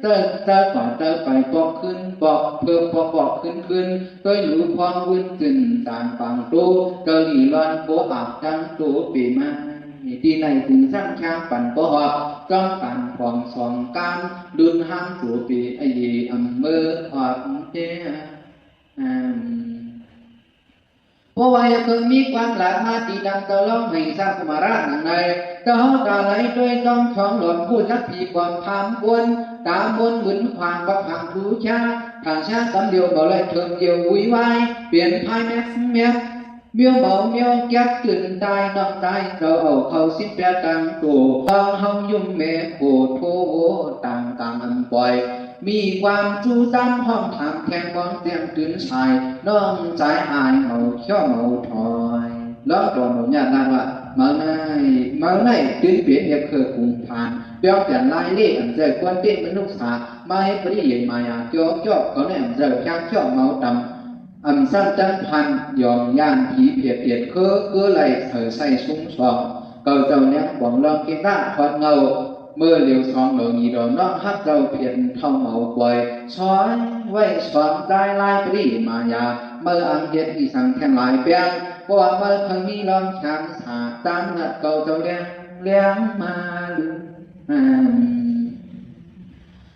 เต้ก่อนไปปอกขึ้นปอกเพิ่มปอกขึ้นตัวอยู่พร้อมวุ่นจึงต่างฝั่งตู้เกาหลีร้อนโบอาบทั้งตัวปีมา ที่ในถึงสร้างช้างปั่นปหอบจ้องปั่นผ่องสองการดุนห้างจูปีไอยีอำเภอหอบเจ้เพราะว่าเคยมีความหลากมาตีดังตะล้องให้สร้างกุมาราหนังในตะฮอกาไหลด้วยต้องช่องหลอมพูดนักผีความพามกวนตามบนหมุนขวางบักหังผู้ชาทางชาตำเดียวบ่เลยเถิมเดียววุ่ยวายเปลี่ยนภายแม็กเมียวเมาเมียวแก๊กตื่นตายน้องตายเราเอาเขาสิ้นแปรตังตัวต้องเฮายุ่มแม่โคโทต่างอันปล่อยมีความจูตั้มห้องถามแข่งบองเตียงตื่นชายน้องใจหายเมาเขี้ยวเมาถอยแล้วตอนหนุ่มญาติว่าเมื่อไหร่ตื่นเปลี่ยนเคยคุมผ่านเปลี่ยนแต่ลายเล่อันเจอควนเต้นมันลูกสามาให้ปริยมายาจ่อก็ได้อันเจอแค่เขี้ยวเมาดำอันสั้นจันพันยอมย่านผีเพียดคือไหลเถอใส่ซุ้มสองเก่าเจ้าเนี้ยหวังลองกินได้ทอดเงาเมื่อเหลียวสองเหล่านี้ดอกน้องฮักเจ้าเพียนเท่าเมาปล่อยช้อยไว้สอนใจลายปรีมายาเมื่ออังเย็ดอีสังแข่งหลายเปียงเพราะว่าเมื่อครั้งนี้ลองช้างสาตามเงาเก่าเจ้าเลี้ยงมาลืม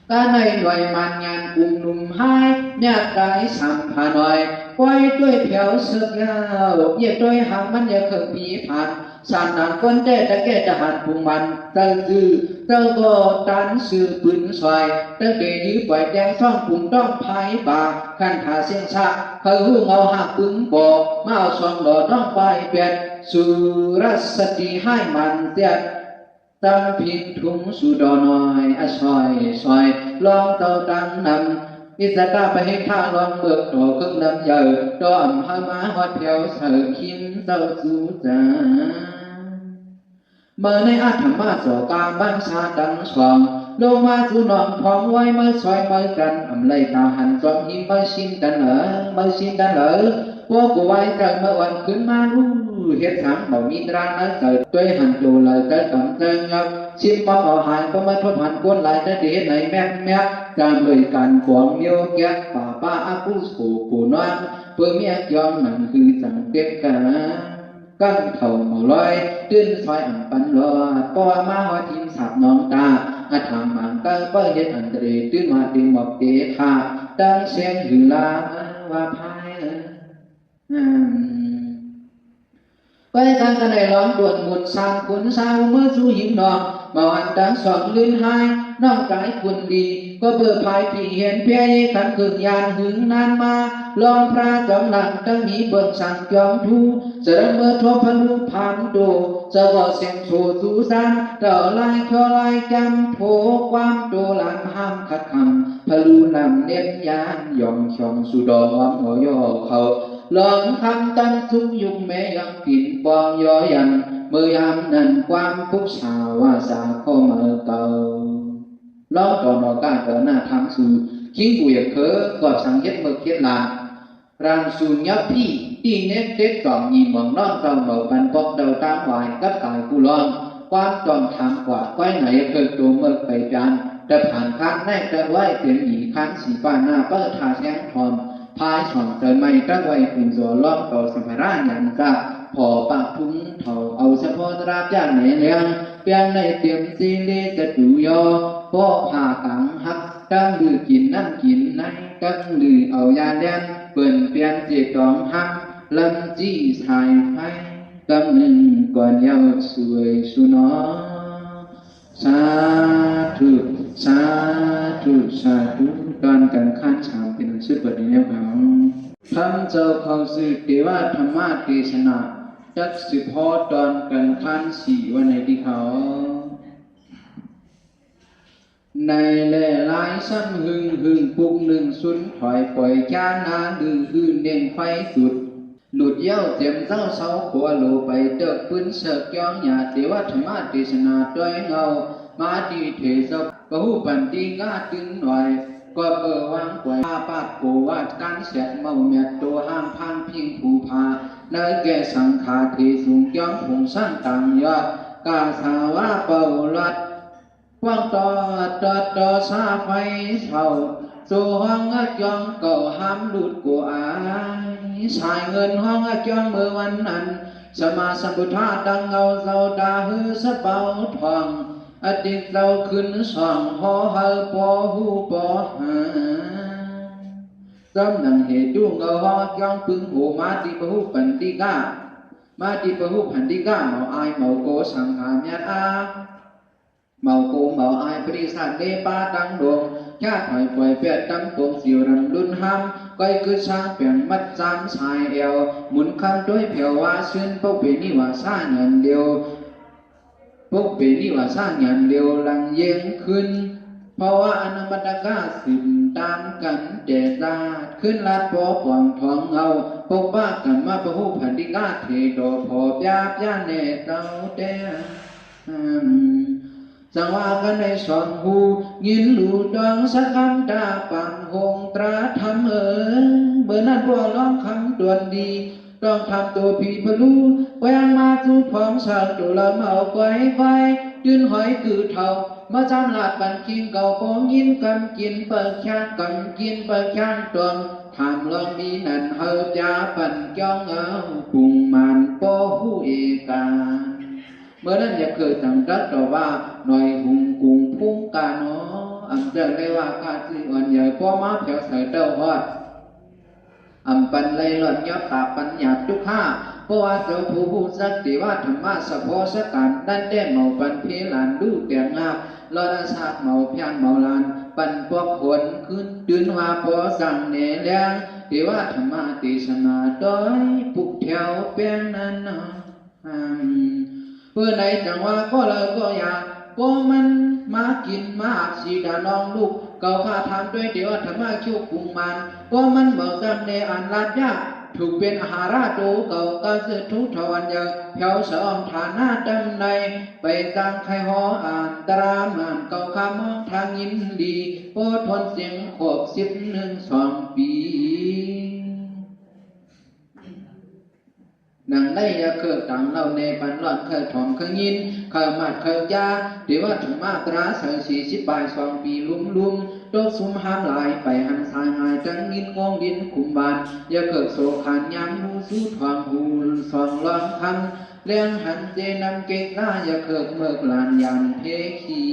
ก็ในหน่วยมันงานกลุ่มหนุ่มหายญาติได้สัมภาหน่อยไว้ด้วยเพียวเสือกยาวเยี่ยด้วยหางมันอย่าเคยมีผ่านสานนานคนเต้ตะแก่จะหันพุงมันเติเต้ก็ตันสื่อปืนสวยเต้เดยื้อปล่อยแดงท่องปุ่มต้องพายป่าขันขาเสียงชาเขาหูเงาหักปึงบอกมาเอาซองหล่อน้องไปเปียดสุรสติให้มันเตียดตั้งพิงถุงสุดอนอยซอยลองเต่าตังนำอิสระไปให้ข้าลองเบิกโตขึ้นนำเยอะดอมหามาหอดเพียวเสือคิมเต้าสูจาเมื่อในอาธรรมะโสกาบ้านชาดังสองลงมาสู่นอนพร้อมไว้เมื่อซอยเมื่อกันอำไลตาหันจอมหิมเมื่อชินกันพวกกูไว้ใจเมื่อวันขึ้นมารู้เหตุสามบ่มีตรานั้นเกิดด้วยหันโจเลยเกิดต่ำเติงยับชิมมาเอาหายก็มาทบหันกวนไหลได้ดีในแม่จามเลยการขวางเมียวแก่ป้าอากูสู่กูนอนเพื่อเมียยอมนั่นคือสังเกตกันเท่าหมอลอยตื้นซอยอันปันรอป้อมาหอทิมสับน้องตาอาถามมันก็เปิดเฮ็ดอันตรีตื้นมาดึงบอกเตะขาดังเสียงหือลาว่าพายไปกันกันในร้อนด่วนหมุนสามขุนสาวเมื่อสู้หิมนองมาวันดังสองลื่นหายน้องกายคุณดีก็เบื่อภายที่เห็นเพียยขันขึงยานหึงนานมาลองพระจอมหลังตั้งมีเบิกสั่งจอมทูเสด็จเมื่อทบพลุผ่านโดจะบอกเสียงโชสูสันเต่าลายคอลายจำโผความโดหลังห้ามขัดคำพลุนำเน้นยานยองชองสุดองวังหัวย่อเขาลองคำตั้งทุกยุงแม่ยังกินปองย่อยันเมื่อยามนั้นความพุกสาวว่าสาข้อมาเก่าล้อต่อนอก้าต่อหน้าทางสู่คิงกุยเคอกอดสังเกตเมื่อเคียนลานรานสูญยับพี่ตีเน็ตเต็ดต่อมีหมองน้องเต่าเบาบันปอกเดาตามวายกับกายกุลอนความจอมทางกว่าก้อยไหนเกิดตัวเมื่อไปจานแต่ผ่านคันแน่แต่ไว้เตียนหยีคันสีฟ้าหน้าเปิดทาแสงทอมพายช่องเติมไม่ตั้งไว้ถึงตัวล้อมต่อสมัยร่างยันกะพอปากทุ่งเท่าเอาเฉพาะราบย่านไหนเลี้ยงเพียงในเตรียมซีเลจะดูยอพ่อผ่ากังหักตั้งลือกินนั่นกินไหนตั้งลือเอายาแดนเปิ่นเปลี่ยนเจตองหักลำจี้สายไฟกำหนึ่งก่อนยาวสวยสุนอสาธุสาธุตอนกันข้านชามเป็นชื่อประเดี๋ยวเขาท่านเจ้าเขาสื่อเทวาธรรมะเทศนาจักสิพอตอนกันข้านสี่วันในที่เขาในแหล่ลายซ้ำหึงปุกหนึ่งสุนถอยปล่อยจานนาดื้อเน่งไฟสุดหลุดเย้าเต็มเจ้าเสาขัวโลไปเติบปืนเสกย้องหยาเทวาธรรมะเทศนาด้วยเงามาดีเทศกกหูปันดีงาตึงหน่อยก็เบอวางกวยปาดโกวาดการเสียเมาเมียตัวห้างพันพิงผูพาเนยแก่สังขาเทสูงย้อมผงสั้นต่างยอดกาสาวาเป่าลัดว่างต่อซาไฟเท่าสู่ห้องย้องเก่าห้ามหลุดกูอายสายเงินห้องย้องเมื่อวันนั้น สมาสัมพุทธาดังเงาเจ้าดาฮือสะเปาทองอดีตเราขึ้นสองหอเฮาปอหูปอหาจำนังเหตุดูเงาหอยองปึงหูมาติปหูปันติกามาติปหูปันติกาเมาอายเมาโกสังหาญาอาเมาโกเมาอายปริสันเดปาดังดวงแค่ถอยปล่อยเปียดดำตวงสิวรำดุนห้ำก้อยคือช้างเปลี่ยนมัดจางชายเอวหมุนคำด้วยเพียวว่าซึ้นพวกเป็นนิวาสาเงินเดียวพวกเป็นนิวาสาเงินเดียวหลังเย็นขึ้นเพราะว่าอนุมัติกาสิมตามกันเดชาขึ้นลาดปอปวงทองเงาปกป้ากันมาประหูพันธิกาเทโดพอยาบยาเนเต้าเต้จังว่ากันในสอนหูยินหลูดองสักคำดาปังหงตราทำเมื่อนั้นพวกร้องคำดวนดีต้องทำตัวผีพลูแวงมาจูพองสาวตัวละเมาไว้ไว้ยืนหอยคือเท่ามาจำลาดปันกินเก่าปองยินกำกินเปิดแค่กำกินเปิดแค่ตวงทำลองมีนั่นเฮาจะปันจ้องเอาปุงมันปอหูเอกาเมื่อนั้นอย่าเคยสั่งรักต่อว่าหน่อยหุงกุงพุ่งกาเนาะอันเจอได้ว่าการสิอ่อนใหญ่พ่อมาเพียวใส่เต้าฮอดอัมปันเลยหล่อนยับตาปัญญาทุกข้าเพราะว่าเจ้าผู้สักติว่าธรรมะสะโพสกันนั่นได้เมาปันเพลานดูเตียงงาบลอดสาบเมาเพียงเมาลานปันพวกขนขึ้นตื่นว่าพอสั่งเนแรงติว่าธรรมะติสนาต้อยปุกแถวเปียงนั้นเพื่อไหนจังว่าก็เลยก็อยากก็มันมากินมาอักสีดานองลูกเก่าข้าทำด้วยเดี๋ยวธรรมะคิ้วกุงมันก็มันเบิกจำในอันลาดยากถูกเป็นอาหาราโตเก่าก็สืบทุกทวันเยอะเพียวสองฐานะดำในไปตั้งใครหออ่านตรามานเก่าข้ามองทางยินดีโอทนเสียงขบ11-2 ปีนังได้ยาเกิดต่างเราในปันหลอดเคยถอมเคยยินเคยมัดเคยยาเดี๋ยวว่าถึงมาตราใส่40 ปลาย2 ปีลุ่มโตซุ่มห้ามหลายไปหันสายหายจังยินงงดินคุมบานยาเกิดโศขานยามหูสู้ทองหูสองลองคันเลี้ยงหันเจนำเก่งหน้ายาเกิดเมื่อลานยามเพขี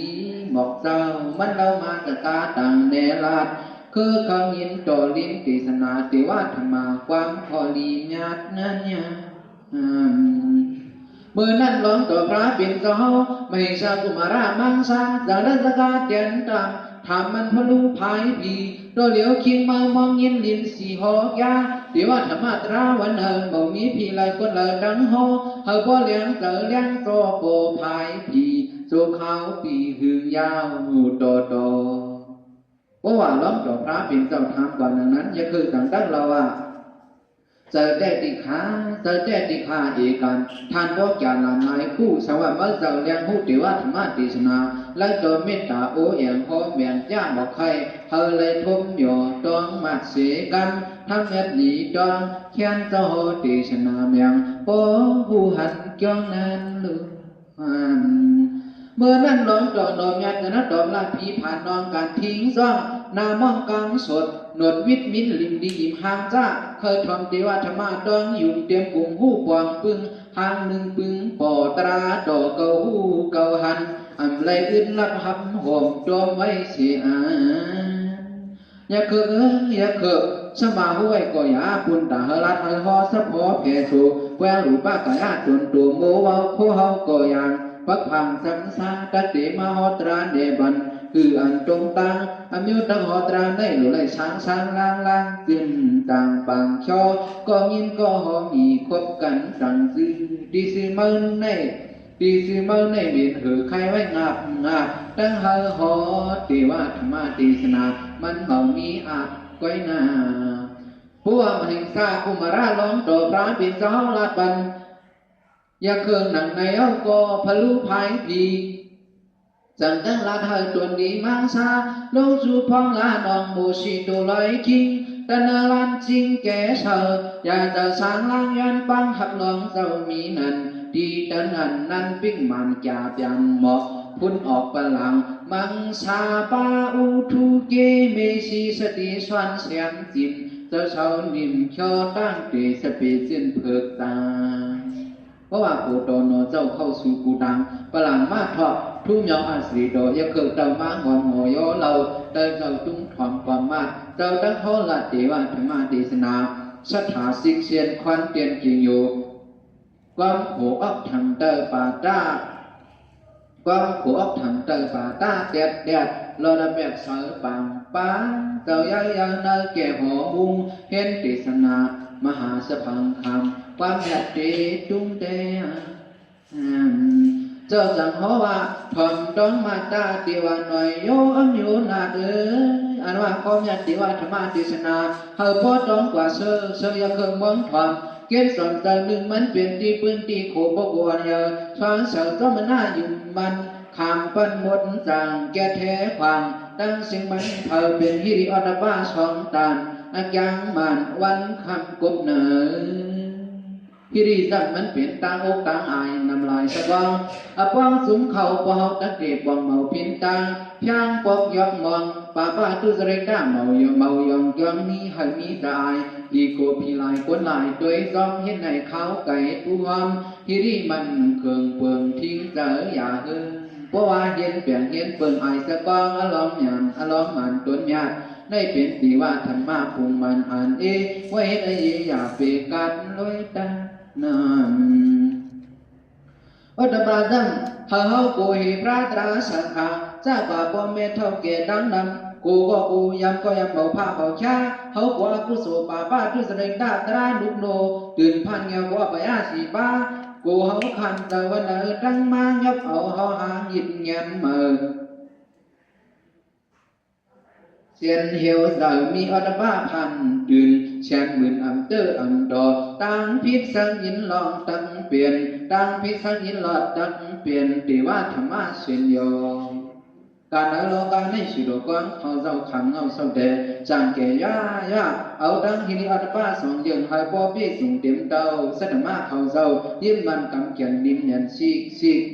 บอกเจ้ามันเรามาตะกาต่างเนลาดคือคำยินโตลิ้นติสนาติว่าธรรมาความพอลีญาตินั้นเนี่ยเมื่อนั้นหลวงตัวพระเป็นเจ้าไม่ทราบกุมารามังสาจากนั้นสกาเตียนตามทำมันพลูภายพีโดยเหลียวคิงมามองยินลินสีหอกยาเดี๋ยวว่าธรรมตราวันเฮบ่มีพีไรคนเลยดังหอเฮาบ่เลี้ยงเตอเลี้ยงโตโปภายพีสุขเขาปีหึงยาวโตโตเพราะว่าหลวงตัวพระเป็นเจ้าทำก่อนนั้นอย่าคือต่างตั้งเราว่าเจอได้ติขาเจอได้ติขาเอกันท่านบอกอย่างหลายคู่สวัสดิ์เมื่อเจ้าเลี้ยงผู้ติว่าธรรมะติสนาและตัวเมตตาโอเอียงพอเมียนย่าบอกใครเฮาเลยทมหยอตองมัดเสกันทำเม็ดหนีตองเขียนเจ้าติสนาเมียงโป้ผู้หันจ้องนั้นลืมเมื่อนั้นหลงจอดดอมยันจะนัดดอมลาผีผ่านนองการทิ้งซ่องนามองกลางสดหนวดวิทมินลิมดีหิมหางจ้าเคยทำเทวธรรมะดองยุ่งเตรียมกุ่มหูปวงปึงหางหนึ่งปึงปอตราดอกเกาหูเกาหันอำไรอื่นรับหับห่มจอมไว้เสียอย่าเคือสมาห้วยก็อย่าปุ่นตาเฮลัดเฮหอสะพอเพสูแววหลูป้ากะยาจนตัวโมวาโคเฮาก็อย่างปักพังสังสาตติมหตราเดบันคืออันตรงตังอมิวตังหตราได้หรือไรช้างล่างจึงต่างปังชอก็ยินก็หอมีคบกันสั่งซื้อดีซื้อเมื่อในดีซื้อเมื่อในเบียดหือใครไว้งับตั้งเฮอหอติว่าธรรมะติสนามันเมามีอาบก้อยนาผู้ว่ามหิงสากุมาราล้อมโตพระเป็นเจ้าลาดบันยาเคืองหนังในเอาก็พลุภายพีจังตั้งลาดเฮอตัวดีมังสาลงสู่พองลานองโมชิโตลอยคิงแต่เนลานจริงแก่เธออยากจะสร้างลางยันปังหักลองเจ้ามีนันดีดันหันนั้นปิ้งมันจ่าเปียงหมอกพุ่นออกปลังมังสาปาอุทุเกเมสีสติสวนเสียงจินเจ้าเช้านิ่มเขียวตั้งเตสเปจินเพิกตา ราะว่ากูโตโนเจ้าเข้าสู่กูดังปลังมาทอทุ่งยองอาศีโดยเกิดเจ้ามางอนโงโยเราเดินเจ้าตุ้งถอมความมาเจ้าดังเขาละเทวะธรรมเทศนาสถาสิกเซียนควันเตียนกิงอยู่ความหัวอกทำเตอป่าต้าความหัวอกทำเตอป่าต้าเด็ดเด็ดเราได้แบบเสือปังป้าเจ้ายังเนยแก่หัวมุงเห็นเทศนามหาสพังคำความอยากดีจุ้งเตเจ้าจังหัวว่าทอมต้องมาตาติวันหน่อยโยอัมโยนาเด้ออันว่าความอยากดีว่าธรรมะเทศนาเฮาพอต้องกว่าเสืออยากเคยมองทอมเก็บสอนใจหนึ่งมันเปลี่ยนตีปืนตีโขบกวนเยอะช้อนเสือก็มันน่าอยู่มันขามปั้นหมดจังแก่แท้ความตั้งสิ่งมันเธอเป็นฮิริอตบ้าสองตานอักยังมันวันคำกบเหนอฮิริจังมันเปลี่ยนต่างอกต่างอายนำลายสะกองป้องสุมเข่าปอตะเก็บบ่งเมาพินตังพยางปอกยอกมองป่าป้าตุสเรก้าเมายองยองมีให้มีได้อีโกพีลายคนลายด้วยซอมเห็นในเขาไก่ผู้หอมฮิริมันเคืองเปิงทิ้งเจออย่าเฮือเพราะว่าเห็นเปลี่ยนเห็นเปิงไอสะกองอารมณ์หยามอารมณ์มันต้นหยาดได้เป็นตีว่าธรรมะพุงมันอ่านไว้ได้อย่าเปกันลอยตานอัตบาดังเฮาโกหิพระตราสังฆาจ้าป่าบ่เมเท่าเกดังนำกูก็กูยำก็ยำเบาผ้าเบาชาเฮากว่ากูโสป่าบ้าทุสเรงดาตราลุกโนตื่นพันเงากว่าไปอาสีบ้ากูเฮาขันตะวันดังมายบเอาเฮาหางยินแย้มเมื่อเสียนเหี่ยวเดิมมีอัตบ้าพันตื่นเชียนหมื่นเตอร์ดอตั้งพิษสังยินลองตั้งเปลี่ยนตั้งพิษสังยินหลอดตั้งเปลี่ยนตีว่าธรรมะเสียนโยการเอาโลกาในสุดกว้างเขาเจ้าขังเอาเสด็จจังเกยเอาดังฮิริอัตบ้าสองยืนหายปอปี้สูงเต็มเต้าสัตมาเขาเจ้ายิ้มมันกำเขียนนิ่มยันซีก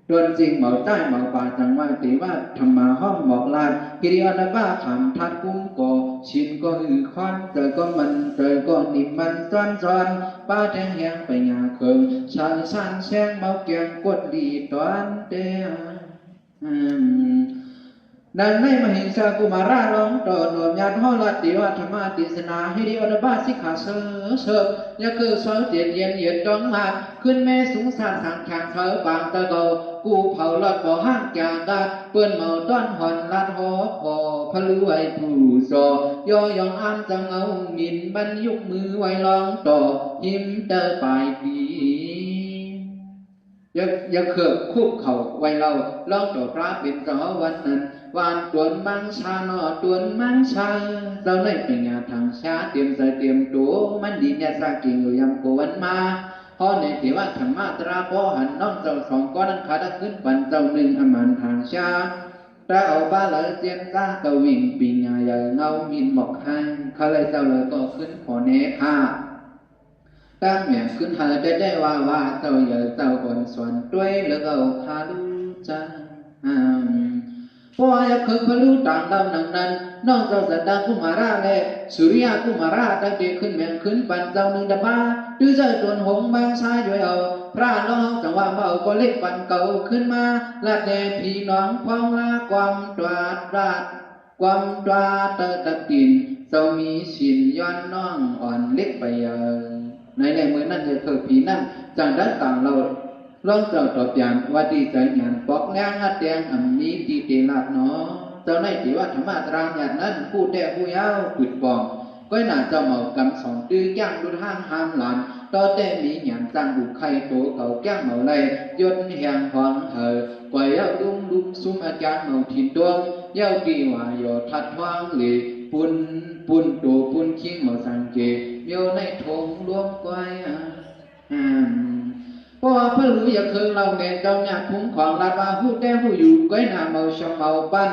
โดนจริงเหมาใต้เหมาป่าจังว่าตีว่าธรรมาห้องหมอกลานฮิริอัตบ้าขำทัดกุ้งก่อชินก็หือควันเจอก็มันเจอก็นิ่มมันซ้อนป้าแทงแหงไปหยาเคิงชาสันแซงเมาเกียงกดดีตอนเดียดังในมหิงสากุมาราลองต่อหน่วมยัดห่อลัดติวัฒรรมติสนาฮิริอัตบ้าสิกขาเสยาคือเสเจียนเย็นจ้องมาขึ้นแม่สูงสาสังแข่งเธอบางตะโกกูเผาลอดบ่อห้างจางดาเปื้อนเมาต้อนหอนลัดหอพอพลุไว้ผู้ซอยอยองอ้ามจังเอามินบรรยุกมือไว้ลองต่อยิ้มเตอปลายปีอย่าเขิบคุบเข่าไว้เราลองต่อพระเป็นสอวันนั้นวานตวนมังชาหนอตวนมังชาเราในเป็นงานทางชาเตรียมใส่เตรียมตัวมันดีเนี่ยสร้างกิ่งอยู่ยำโกวันมาพอในที่ว่าธรรมะตราพอหันน้องเจ้าสองก้อนนั้นขาดขึ้นปันเจ้าหนึ่งอมันทางชาตราเอาบ้าเลยเจียนตากวิ่งปีงาใหญ่เงามินหมอกให้เขาเลยเจ้าเลยก็ขึ้นขอเนค่าตั้งแม่ขึ้นหาได้ว่าเจ้าใหญ่เจ้าอ่อนส่วนด้วยแล้วก็คาดูจังพออยากคือพลูต่างดำนั้นน้องเจ้าสัตดากุมาราเลยสุริยากุมาราตั้งแต่ขึ้นแม่ขึ้นปันเจ้าหนึ่งดบ้าดื้อใจตวนหงบางชายด้วยเอาพระน้องจังว่าเมาก็เล็กปันเก่าขึ้นมาละแดพี่น้องพ้องละความตราดความตราเตอตะกินเจ้ามีสินย้อนน้องอ่อนเล็กไปในมือนั่นจะคือผีนั่นจังได้ต่างเราลองเจ้าตอบอย่างว่าดีใจงานปอกแรงหัดแดงมีดีเตลาดเนาะเจ้าในที่ว่าธรรมะตรางอย่างนั้นผู้แด่ผู้ยาวปิดปองก็น่าเจ้าเมากำสองตื้อย่างดุห้างห้ามหลานต่อแต่มีหยางจังบุกไข่โตเก่าแก้งเมาเลยยนแหงหวังเหอปล่อยเอาดุมซุ่มอาจารย์เมาถิ่นดวงเย้ากีว่าโยทัดทวางหลีปุ่นตูปุ่นคิงเมาสังเกโยในทงรวมก้อยเพราะว่าพระรู้อยากเคยเราเน้นเจ้าหน้าคุ้มของรัฐว่าผู้แด่ผู้อยู่ก้อยหน้าเมาชองเมาปั้น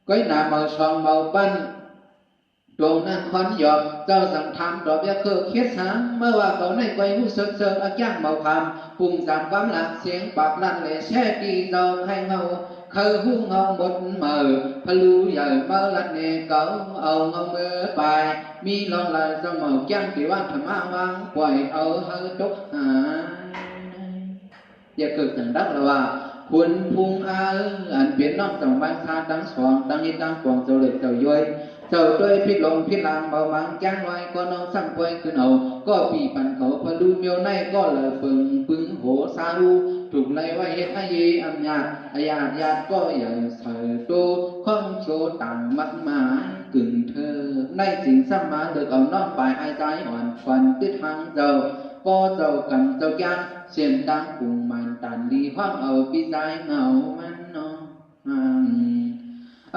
ก้อยหน้าเมาชองเมาปั้นตรงนั้นคอนหยอกเจ้าสั่งทำดอกยาเคยเคียดสามเมื่อว่าเขาในไกวหูเซิงอาแก้งเมาคำปุ่งสามความหลักเสียงปากลั่นเลยแช่ตีเจ้าให้เงาเคยหูเงาหมดเมื่อพลูใหญ่เมื่อลัดเนเก่าเอาเงาเมื่อไปมีลองลายเจ้าเมาแก้งที่ว่าธรรมะวางปล่อยเอาเฮตกหา อย่าเกิดอย่างดักละว่าคุณพุงอาอันเปลี่ยนนอกจากบางชาดังสองดังนี้ดังกวางเจ้าเล็กเจ้าย่อยเจ้าด้วยพิษลงพิษลางเบาบางจ้างไว้ก็น้องสั่งป่วยขึ้นเอาก็ปีปันเขาพะลูเมียวในก็เลยปึงโหซาลูถูกไล่ไว้เฮ็ดให้ยีอัญญาอาญาญาติก็อย่าใส่โตข้องโชต่างมัดหมายกึ่งเธอในสิ่งสัมมาเดือดเอาน้องไปไอ้ใจอ่อนควันติดทางเจ้าก็เจ้ากันเจ้าย่างเสียนดังปุ่งมันตันดีห้องเอาปีใจเหงามันนอ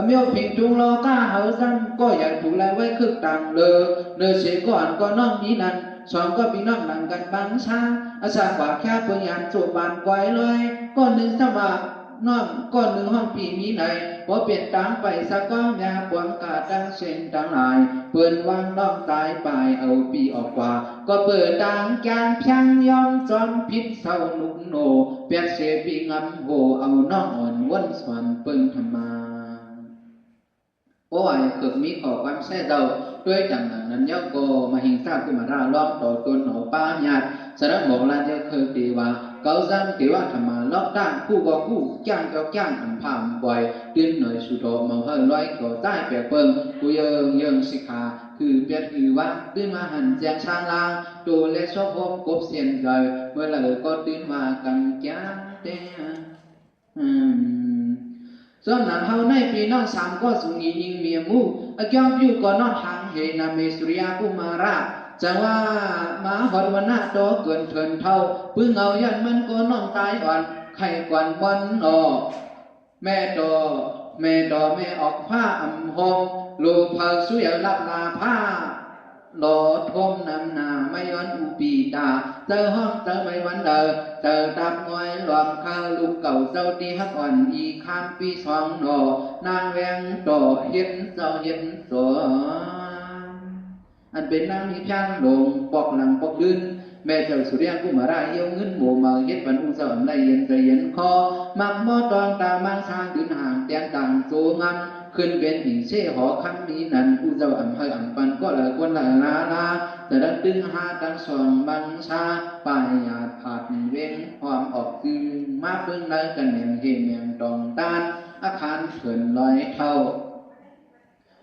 เมียวผิดจุงโลก้าเฮาซ้ำก็อยากถูกไล่ไว้คึกต่างเลยเนื้อเสียก่อนก็น้องนี้นั่นสองก็พี่น้องหลังกันบางช้าอาสาฝากแค่เพียงยันโจบานไว้เลยก้อนหนึ่งสมาน้องก้อนหนึ่งห้องปีมีไหนพอเปลี่ยนตังไปสักก้อนยาปวงกาดังเส้นดังลายเปิดวางน้องตายไปเอาปีออกกว่าก็เปิดดังจางเพียงยอมจอมพิษเศร้าหนุกโนเปียกเสียปีงำโหเอาน้องอ่อนวนสวนเปิงธรรมาเพราะว่าเกิดมีขอความแท้เดาด้วยจังหนังนั้นย่อโกมาหิงซากุมาราล้อมต่อตัวหนอป้าญาติสารบอกลานจะเคยตีว่าเกาซ้ำตีว่าธรรมาล็อกด้านคู่ก็คู่จ้างก็จ้างอันผ่านบ่อยตื่นหน่อยสุดโตมองเฮยร้อยก็ใต้เปียกเปิงกูเยิงสิขาคือเปียกคือว่าตื่นมาหันแจงช่างลางตัวเล็กชอบพบกบเสียนใจเมื่อไหร่ก็ตื่นมากันจ้างเต้ส่วนหนังเฮาในปีน้องสามก็สุนียิงเมียมูอยอมอยู่ก็นอนทางเฮนาเมสุริยากุมาราจังว่ามาหอดวันหน้าโตเกินเถินเท่าพึ่งเอายันมันก็น้องตายอ่อนไข่กวนบอนออกแม่ดอแม่ออกผ้าอำหงลูกเผาสุยรับลาผ้าหลอทมนำนาไม่ย้อนอุปีตาเจอห้องเจอไม่วันเดอเจอตับงอยหลอมข้าวลูกเก่าเจ้าตีฮักอ่อนอีข้ามปีสองหนอนางแวงต่อเห็นเจ้าเห็นตัวอันเป็นนางมีช่างลงปอกหลังปอกลื่นแม่เจ้าสุริยกุมาราเยี่ยวเงินหมู่มาเฮ็ดวันอุ้งเสริมในเย็นใจเย็นคอมักมอตองตามังช้างดินห่างเตียนต่างโซงามขึ้นเป็นหิ่งเช่หอคำนี้นั้นผู้เจ้าอ่ำเฮยอ่ำปันก็เลยควรละลาแต่ดังตึงหาดังสองบังชาปลายหยาดผัดเว้งความออกคือมาเพิ่งเลยกันแหน่งเฮเมียงตองตานอาคารเขื่อนลอยเท่า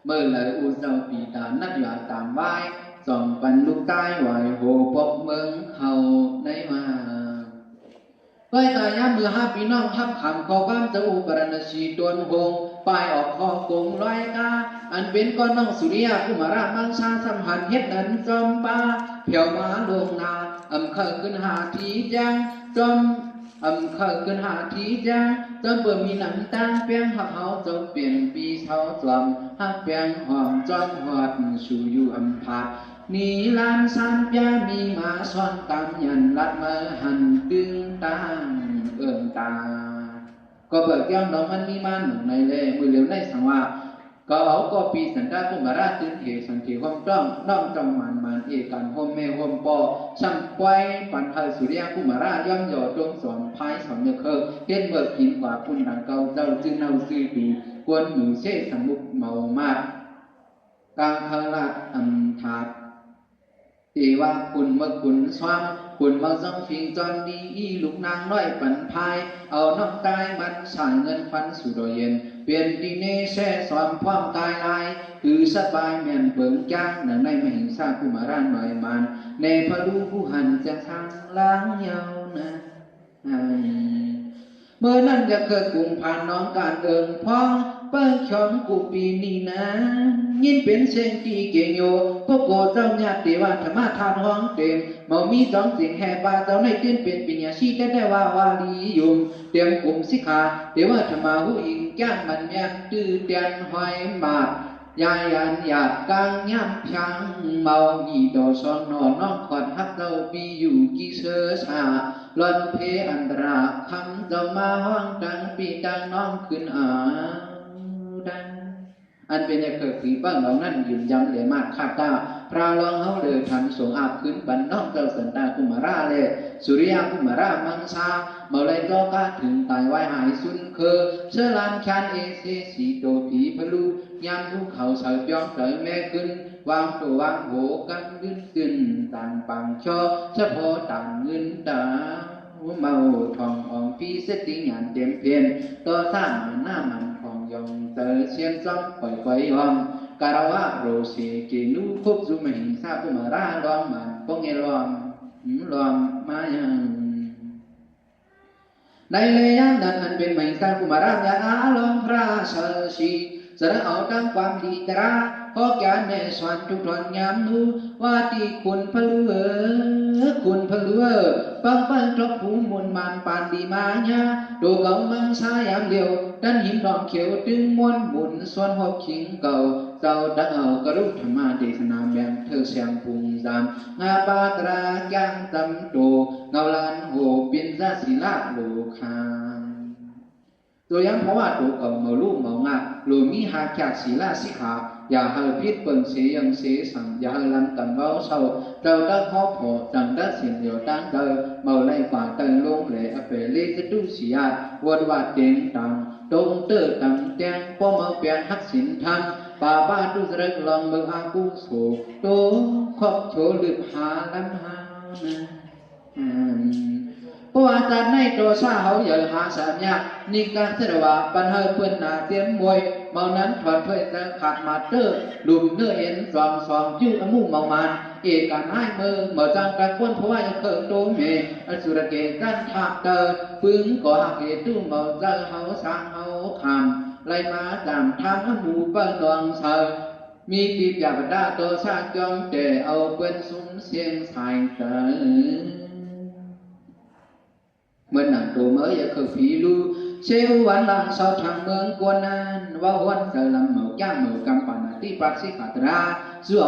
เมื่อเลยอุเจ้าปีตานัดหยาตามไว้ส่องปันลูกใต้ไหวโหปกเมืองเขาได้มาไว้ตายามือห้าปีน้องทับขำขอความจะอุปรณชีตวนหงปลายออกคอกงลอยกาอันเป็นก้อนน้องสุริยากุมารามังชาสัมหันเฮ็ดนั้นจอมป้าเพียวมาลงนาเคยขึ้นหาทีจังจอมเคยขึ้นหาทีจังจอมเปิดมีน้ำตาเปียงหักเขาจนเปลี่ยนปีเช้าจอมหักเปียงหอมจอมหอดสู่อยู่ผานีลานสันยามีมาซ่อนตามยันลัดมาหันตึงตางตาก็เบิกย้อนดอกมันมีมาหนุ่มในเล่มือเหลียวในสังว่าก็เอาก็ปีสันดากุมาราตื่นเหสังเกตความจ้องน้องจองมันเอกันโฮมเมโฮมปอช่างไว้ปันเฮสุริยกุมาราย่อมหย่อตรงสอนพายสอนเนื้อเคอเห็นเบิกหินกว่าคุณดังเก่าเจ้าจึงเอาซื้อดูกวนหมูเช่สมุกเมามากกางพลาดถาดตีว่าคุณเมื่อคุณสว่างคุณมาส่งฟิงจอนดีลูกนางน้อยปันพายเอาน้องตายมันสายเงินฟันสู่ดอยเย็นเปลี่ยนดีเนแช่สอมพร้อมตายลายคือสบายเมียนเบิ่งจ้างในมหิงสากุมาราหน่อยมันในพระลูผู้หันจะทางล้างเยานะเมื่อนั้นจะเกิดกลุ่มผ่านน้องการเดินพ้องเปิ้งชมกูปีนี้นะยินเป็นเสียงที่เก่งโยพวกโกเจ้าญาติว่าธรรมะทานห้องเต็มเมามีสองเสียงแห่บาเจ้าในตื่นเป็นปิญญาชีได้ว่าวาลียุมเตรียมกลุ่มสิขาเดี๋ยวว่าธรรมาหูอิงจ้างมันแยกตื้อเตียนหอยบาดยายยันหยาดกลางย่ำพังเมาหีดอซอนนอนน้องขอดฮักเจ้าปีอยู่กี่เสือชาลอนเพอันตราคำเจ้ามาห้องดังปีดังน้องขึ้นดังอันเป็นเกิดผีบ้างเหล่านั้นยืนยันเลยมากคาดตาพระลองเขาเลยทันสงอาบขึ้นบันน้องเจ้าสันตากุมาราเลยสุริยากุมารามังชาเมื่อไรก็กาถึงตายไว้หายสุนเคอเชื่อลานคันเอเซสีโตผีพลูยามภูเขาเสาย้อมเตยแม่ขึ้นวางตัววางโหกันขึ้นต่างปังชอเฉพาะต่างเงินตา เมาทองอองพี่เสติงานเต็มเพียนตัวสร้างหน้ามันของยองเตอเชียนซ้ำปล่อยไฟยอมการวะโรเสกินูคุบซุมหิงซาปุมาราลอมมันปงเอลอมลอมมายังในเลยยังดันอันเป็นไม่สร้างปุมาราญาอาลองพระเสชีแสดงเอาดังความดีตราขอแก่ในสวรรค์ทุกทนยามนูว่าที่คุณพลือคุณพลือปังปังทบผูมุนมันปานดีมาญาดูเก่ามังสายามเดียวดันหิมดองเขียวตึงม้วนบุญส่วนหอบขิงเก่าเจ้าดังเอากระลุกธรรมะเดชนาแบมเธอเสียงปุงจามงาปาตรายังตำโตเงาลันโหปินซาศิลาโลคาตัวยังเพราะว่าตัวเก่าเมาลูกเมางาหรือมีหาจากศีลาสิขาอย่าให้พิษเปิงเสียยังเสียสั่งอย่าให้ลำกันเบาเศร้าเราได้ขอพอจังได้เสียงเดียวตั้งเดิมเมาไล่ฝ่าเติงลงเลยอเปเล่กระดูเสียวนว่าเตียงตังตรงเตอตังแตงป้อเมาเปลี่ยนฮักสินทำป่าบ้านดูเริกลองเมืองอากูโสโตขอบโฉลืบหาลำหาเพราะอาจารย์ในตัวซาเขาอย่าหาสามยากนี่การเสดว่าปัญหาเพื่อนหนาเตรียมมวยเมานั้นถอดถ้วยจะขาดมาเตอร์หลุมเนื้อเอ็นสองยื้ออมูเมามันเอกการให้มือเมื่อจังการควนเพราะว่ายังเกิดโตเมอสุรเกศกันทับเตอร์ปึงก่อหักเหตุตู้เมาเจอเขาสร้างเขาคำไล่มาจำทางหมู่เปิ้ลดวงเสามีปีบยาบดาตัวซาจอมเตะเอาเปิ้ลซุ้มเสียงใส่เตอเมื่อหนังตัวเมื่อคือผีลูเชลวันหลังสาวทางเมืองกวนนั้นว่าวันเจอลำเหมาย่างเหมากำปานาที่ปักสิขาตราเสือ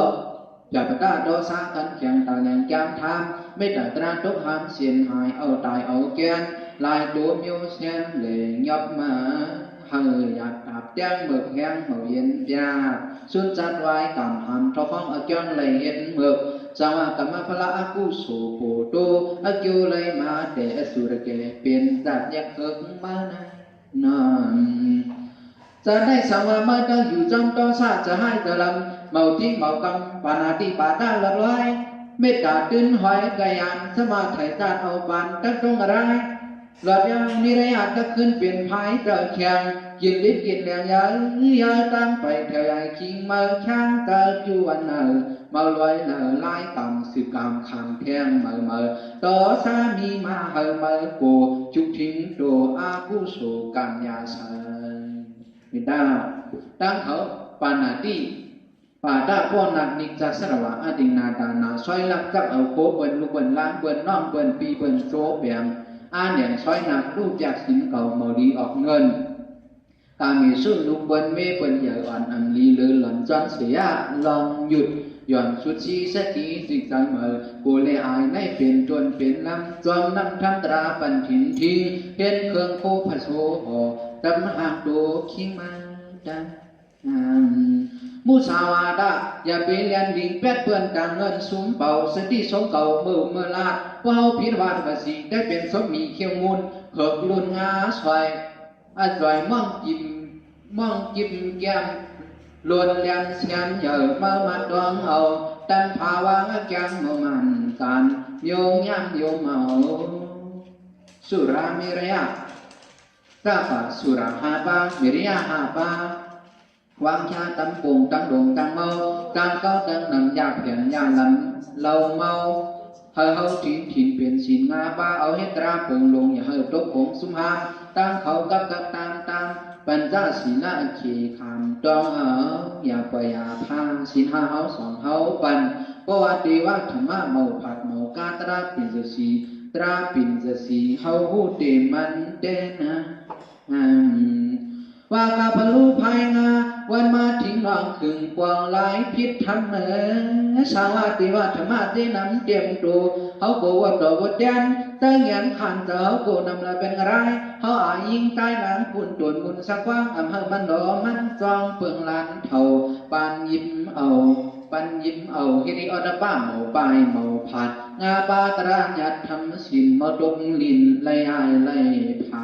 ยาบดาโดซากันแข่งตาแหลงแก้มทำไม่แต่ตราทุกหันเสียนหายเอาตายเอาแกนลายตัวมิวเซียนเหล่ยบมาเฮยอยากตับแจ้งเบิกแห้งเหมาเย็นยาสุนจัดไว้กำหันทอฟ้องอาจารย์เลยเห็นเบิกสาวกรรมพละอากุโสโพโตอากิวเลยมาแต่สุรเกเปลี่ยนจัดยักษ์เกิดมานั้นจะได้สาวมาตั้งอยู่จำต้องซาจะให้ตะลำเมาที่เมากำปานาติปาตาละร้อยเมตตาตื้นหอยกายันสมาไถ่ตาเอาปานตั้งตรงอะไรหลอดยังนิระยะก็ขึ้นเปลี่ยนภายเจอแข่งกินลิ้นกินแรงยาตั้งไปเถอะใหญ่คิงมาช่างเจอจวนเนอมาลอยเนอไล่ต่ำสืบกามคำแทงเมื่อต่อสามีมาเฮเมื่อโกจุกทิ้งตัวอากุโสกันยาเสมิตาตั้งเขาปานาติปาตาพ่อนักนิจสระวะอดินาดานาซอยลักจับเอาโคเปิ้นลูกเปิ้นล้างเปิ้นน้องเปิ้นปีเปิ้นโจแบมอาเนี่ยซอยนักรูปจากสินเก่าเมาดีออกเงินตามีสู้ลูกเปิ้นเมเปิ้นใหญ่อ่อนอันลีเลือหลันจอนเสียลองหยุดย่อนสุดชีสติสิกใจเมื่อกูเลยอายในเป็นจนเป็นลำจอมนำทั้งตราปันถิ่นทิ้งเห็นเครื่องโคผโสห่อดำหากโดขิงมาดังมุสาวาดาอย่าไปเรียนดิ่งแปดเพื่อนการเงินสุมเป่าสติสมเก่าเมื่อลาดว่าเขาพิรวาดภาษีได้เป็นสมมีเขียวมูลเขิบลุนงาสวยสวยมองจิ้มแก้มล้วนเลียนเสียนเหยื่อมามาดวงเอาตั้งภาวะแก้มมันการโยงย่ำโยเมาสุรามิระยะตาปะสุราหาปามิริยาหาปาวางชาตั้งปุ่งตั้งดงตั้งเมาตั้งเก้าตั้งนำยาเพียงยาลำเราเมาเฮาถิ่นเปลี่ยนสินงาปาเอาเฮตราปุ่งลงอย่าเฮตกผงสุมหาตั้งเขากับตามปัญจศีลขีคำต้องเอาอย่าไปอย่าพาสินหาเฮาสองเฮาปันเพราะว่าตีว่าธรรมะเมาผัดเมากาตราปินจะสีตราปินจะสีเฮาหูเตมันเดนะว่ากาพลูภายงาวันมาทิ้งรองขึงกวางหลายพิษทำสาวาติว่าธรรมะที่นำเตรียมตัวเขาโกว่าดอกวัดยันตั้งยันขันเจ้าโกนำละเป็นไรเขาอายิงใต้หลังปุ่นตวนมุนสักว่างอำเภอมันดอมันจองเปลืองล้านเท่าปานยิ้มเอาฮิริอดป้าเมาปลายเมาผัดงาปาตราหยัดทำสินมาดงลินไล่อายไล่พา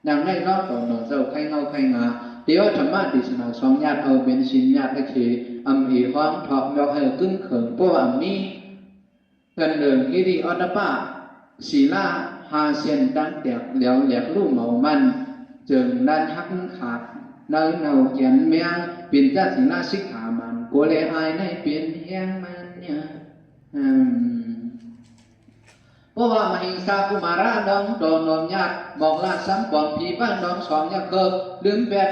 ดังได้รอดต่อหนอเจ้าใครเงาใครงาเดี๋ยวธรรมะดิสนาสองญาติเอาเป็นสินญาติเขอำอีห้องถอบยอกให้ขึ้นเขิงพวกอันนี้กันเดินฮิริอดป้า ศีลาหาเสียนดังแตกเหลียวแหลกลู่เหมามันจึงด้านหักขาดเนาเนาเขียนเมียงเป็นเจ้าศีลาสิกขามันโกเลอายในเปลี่ยนแห้งมันเนี่ยเพราะว่ามหิงสากุมาราดองโดนนมยากบอกลาซ้ำกองผีบ้านดองสองยาเกิดลืมแปด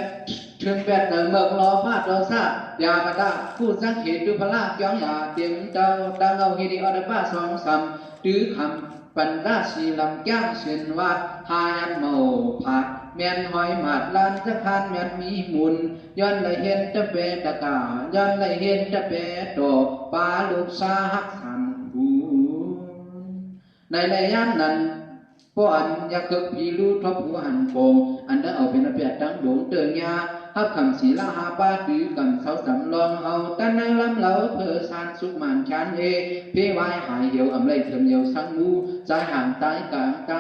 ถึงแปดเดินเบิกรอพาดรอซายากระดาผู้สังเกตดูพละจ้องยาเตียงเจ้าดังเอาฮิริออดป้าสองซ้ำดื้อคำปันราศีลำแก้งเช่นว่าหายันเมาผัดแม่นหอยหมาดลานจะพานแม่นมีมุนย้อนเลยเห็นจะเปตะกาย้อนเลยเห็นจะเปโตปลาลูกสาหักสันหูในระยะนั้นพวกอันอยากเกิดผีรู้ทบหัวหันโปงอันได้เอาเป็นระเบียบดังโด่งเตือนยาฮับคำศีลาหาป้าดื้อกันเสาสำรองเอาแต่ในลำเหลาเพอสานสุกมันชันเอเพไว้หายเหี่ยวอำไรเถิมเหี่ยวสังมูใจห่างตายกลางใจ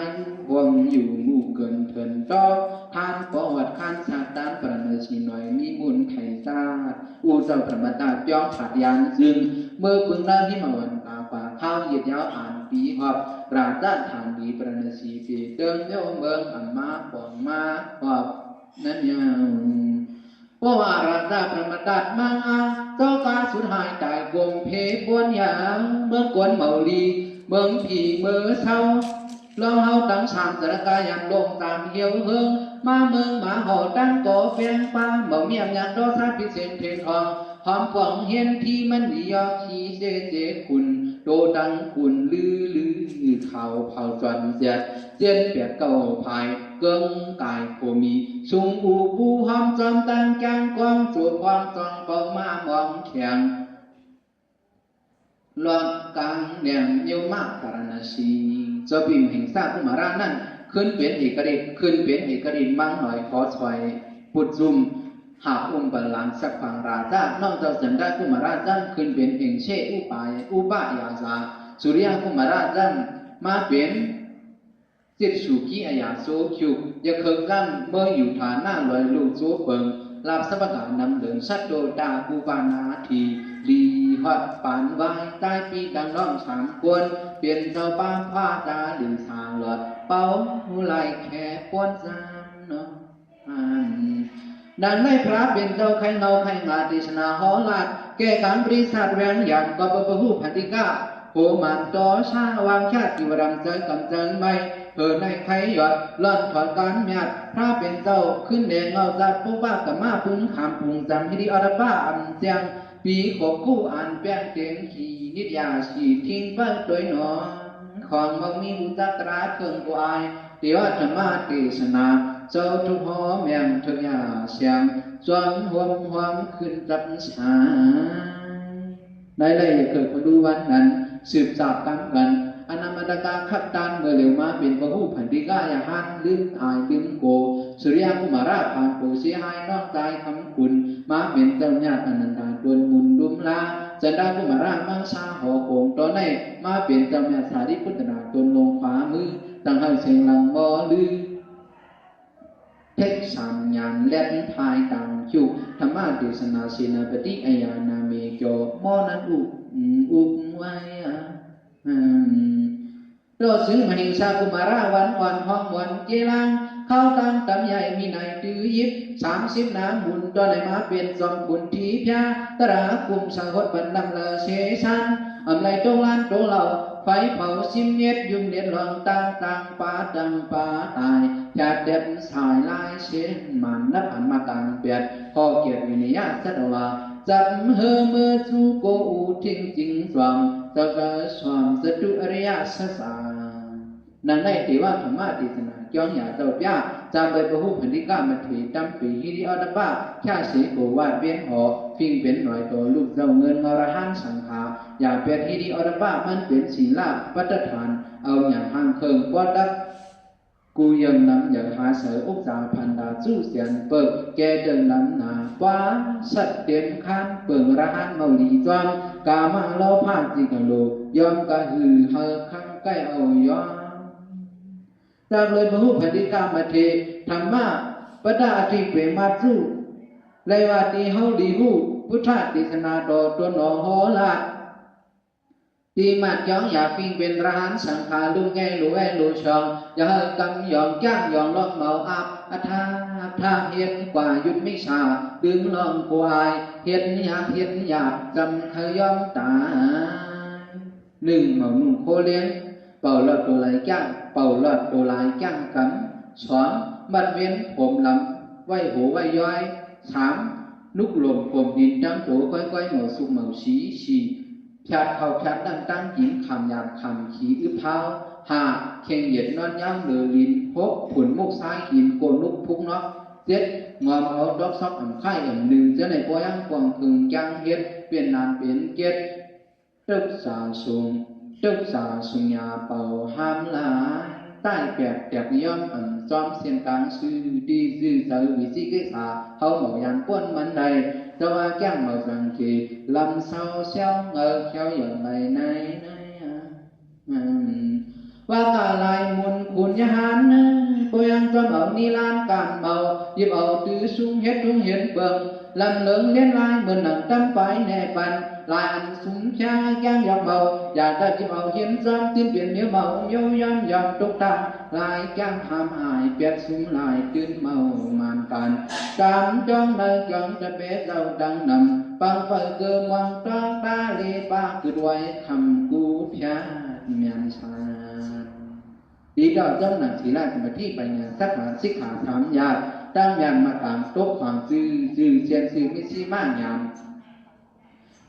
วงอยู่มูเกินเถินจอทานปอดคันสาดานประเนชีหน่อยมีบุญไข่ซาดอูเจ้าธรรมดาย้อนขาดยานซึ่งเมื่อพึงได้ที่มาวันตาป่าข้าวเหยียดยาวอ่านปีหอบราดด้านฐานดีประเนชีปีเติมโยมเบิงอันมาปองมาหอบนั่นยังเพราะว่าราชาประมาดัดมังอาเจ้ากาสุดหายตายกงเพบวนยางเมื่อกวนเมาดีเมืองผีเมื่อเศร้าเราเฮาตั้งสามสระกายันลงตามเหี่ยวเฮิงมาเมืองมาห่อตั้งก่อเฟียงฟ้าเมาเมียมยันดอซาพิเศษเพลทองหอมฟองเห็นที่มันดียอขี้เจเจคุณโดดังคุณลือข่าวเผาจวนเสียเจียนเปียกเก่าภายเกิงกายโคมีสุงอูบูหอมจอมตังแกงกองจูบความจองเป่ามามองแข็งลอดกลางแดงเยี่ยวมากตารณสีจะพิมพ์แห่งซากุมารานั่นขึ้นเป็นเอกฤทธิ์ขึ้นเป็นเอกฤทธิ์บางหน่อยขอสวยปุดซุ่มหากองค์บัลลังก์สักพังราชานอกจากสันได้กุมาราจันขึ้นเป็นเองเชอุปายอุบายาสาสุริยกุมาราจันมาเป็นจิตสุขีอายาโซคิวยาเคิงกันเมื่ออยู่ฐานหน้าลอยลูกโซเปิงลาบสัพกานำเหลืองสัตโดดากูปานาทีลีฮอดปานไว้ใต้ปีดังร้องสามกวนเปลี่ยนเจ้าป้าผ้าตาหรือสาหลอดเป่าหูไหลแค่ปวนจามเนาะดังในพระเป็นเจ้าไข่เงาไข่งาติชนาหอลาดแก่การบริษัทแหวนหยันก็ปะปะหูพันธิกาโหมันจอชาวางชาติวรังเจอกันเจอไม่เธอในไข่หยอดล่อนถอดการเมียดพระเป็นเจ้าขึ้นแดงเงาจัดปุ๊บบ้ากับมาพุงขามพุงจำฮิริอรบ้าอันเจียงปีขบคู่อ่านแป้งเตียงขี่นิดยาสีทิ้งไปโดยหนอของมังมีบุตรตราเครื่องกวายเดี๋ยวธรรมะเทศนาเจ้าทุกหอแมงทุกยาเสียงจวนหวมหวมขึ้นจับสายได้เลยเกิดมาดูวันนั้นสืบสาบกันกันอนามัตกาขับตันเมื่อเร็วมาเป็นพระผู้พันธิกายาหันลืมอายลืมโกสุริยกุมาราผ่านโปเสียหายนอกใจคำคุณมาเป็นเจ้าญาติอนันตาดวนมุนดุมลาจันดากุมารามังชาหอโกงตอนในมาเป็นเจ้าญาติสาริพุทธนาตนลงขวามือตั้งให้เสียงลังบ่ลือเทคสามยานเล่นพายต่างจุธรรมะเทศนาเสนาปฏิอัยานาเมโยมอนันอุไว้เราซื้อมาหิงสากุมาราวันห้องวันเกลังเข้าตั้งตำใหญ่มีนายตื้อยิบ30น้ำบุญตอนไหนมาเป็นสมบุญทีพยาตราคุมสังหดบันดำละเชชันอำไรตรงลานตรงเหล่าไฟเผาซิมเน็ดยุ่งเน็ดหลองต่างป่าดังป่าตายจัดเด็ดสายลายเช่นมันนับอันมากลางเปียดพอเกียรติวิญญาสัตวาจับเฮเมื่อจูโกอูทิ้งจริงสวมตะกะสวมสตุอริยสัสสานั่นในที่ว่าธรรมะเทศนาย้อนหยาเจ้าพระจำไปประหุพันธิกามาถีจำปีฮิริอดบ้าแค่เสกวาดเวียนหอฟิงเป็นหน่อยตัวลูกเจ้าเงินอรหันสังขาอย่าเป็นฮิริอดบ้ามันเป็นศีลาปัตฐานเอาอย่างห่างเคิงกว่าดักกูยังนำอย่างหาเสืออุกจาพันดาจู้เสียนเปิดแกเดินนำหนาว่าสัตเตียมคันเปิงระหันเมาลีจอมกามาโลภาจิกันโลยอมกะหือเฮคังใกล้เอาย้อนจากเลยพระผู้พันธิกามาเทธรรมะปะดาทิเปมาจูเลยว่าตีเฮาดีหูพุทธเทศนาโดตัวหนอหอลา ตีmặt gió nhà phim bên ra hắn sẵn khá lu nghe lu tròn giờ hơi cầm giòn chăng giòn lon màu áp tha hiền quả yết mi xà đứng lon của ai hiền nhạt dầm thời gió tả lưng màu nung khô liên bầu lọt đồ lại chăng cấm xóa mặt viên phồm lắm vay hổ vay yoai xám lúc lồm phồm nhìn trắng tổ quay màu sụp màu xí chặt hậu chặt đang tăng chín khảm nhạt khảm khí ướp thao hạ khen nhiệt non nhang lửa lìn hốt phun mốc sai kín cồn lúc phúc nó tiết ngòm áo đót sóc ẩm khai ẩm lưng dưới này bôi ăn quàng thường trang hiết biển nàn biển kiết tức xả sùng nhà bầu ham lá tai kẹp yom ẩm xóm xiên táng sư đi dư dư vì sĩ cái xả hậu màu yàn quân mắn đầy cho ba keng màu rằng kỳ làm sao xeo ngờ theo dòng này và cả lại muôn khuôn nhà hán tôi ăn trong ẩu ni lan cạn màu dịp ẩu từ sung hết trung hiến bường làm lớn lên lai mừng nặng tâm phải nè bàn lại ăn súng cha giang dọc màu giả ta dịp ẩu hiến giam tiên biển nhớ màu yêu yam dòng trúc tăng lại giang hàm hài biệt súng lại tuyên màu màn tàn cảm trong nơi chọn cho bé giàu đang nằm bằng phở cơ ngoan toan ta lê ba cứ đuôi khăm cú phía miền xa đi đó trong nàng chỉ là mộtที่ไปงานสักหาสิกขาถามญาติตั้งยานมาตามโต๊ะความซื่อเชียนซื่อไม่ซี่มากยาม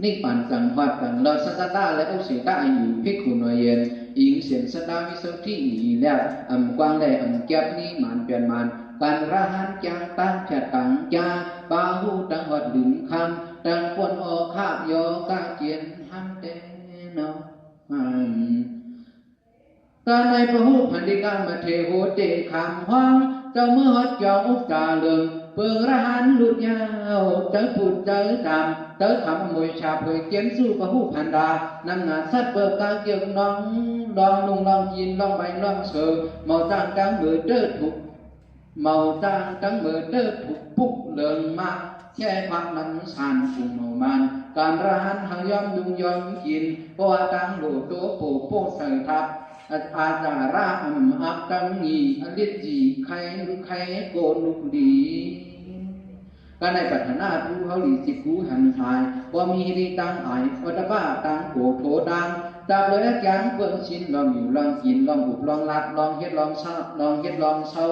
นิ่งปั่นสังวัดสังเราสัตตาและอุเสตาอยู่พิกุนเย็นอิงเสียงสตาวิสุทธิอีแล้วกว้างแลแก็บนี้มันเปลี่ยนมันการระหันจางตั้งแค่ตั้งจาบาหูตั้งหดดึงคำตั้งปวนออกคาบโยกาเจียนทำเตนการในพระหูพันธิกามาเทโหเตคำห้องเจ้าเมื่อฮดจองอุกตาเลืองเปิงระหันหลุดยาวเจ้าพูดเจ้าตามเจ้าคำมวยชาเผยเจียนสู้พระหูพันดานำหนาสัตว์เปิดกาเกี่ยวน้องลองนุ่งลองยินลองใบลองเสือเมาต่างกลางเบือเด้อถูกเมาต่างกลางเบือเด้อถูกปุ๊กเลืองมาแค่ความนั้นสานฝุ่งเมามันการระหันหายอมดุงยอมกินเพราะว่าต่างโหลดตัวโผล่ใส่ทับอาจาระอับตังงีอลิจีใครโกนุกดีการในปัฒนาผู้เขาหลีสิผู้หันหายว่ามีดีตังหายวัตบ้าตังโกโถดังตาเลยจางเพื่อนชินลองอยู่ลองกินลองบุบลองลัดลองเฮ็ดลองเศร้าลองเฮ็ดลองเศร้า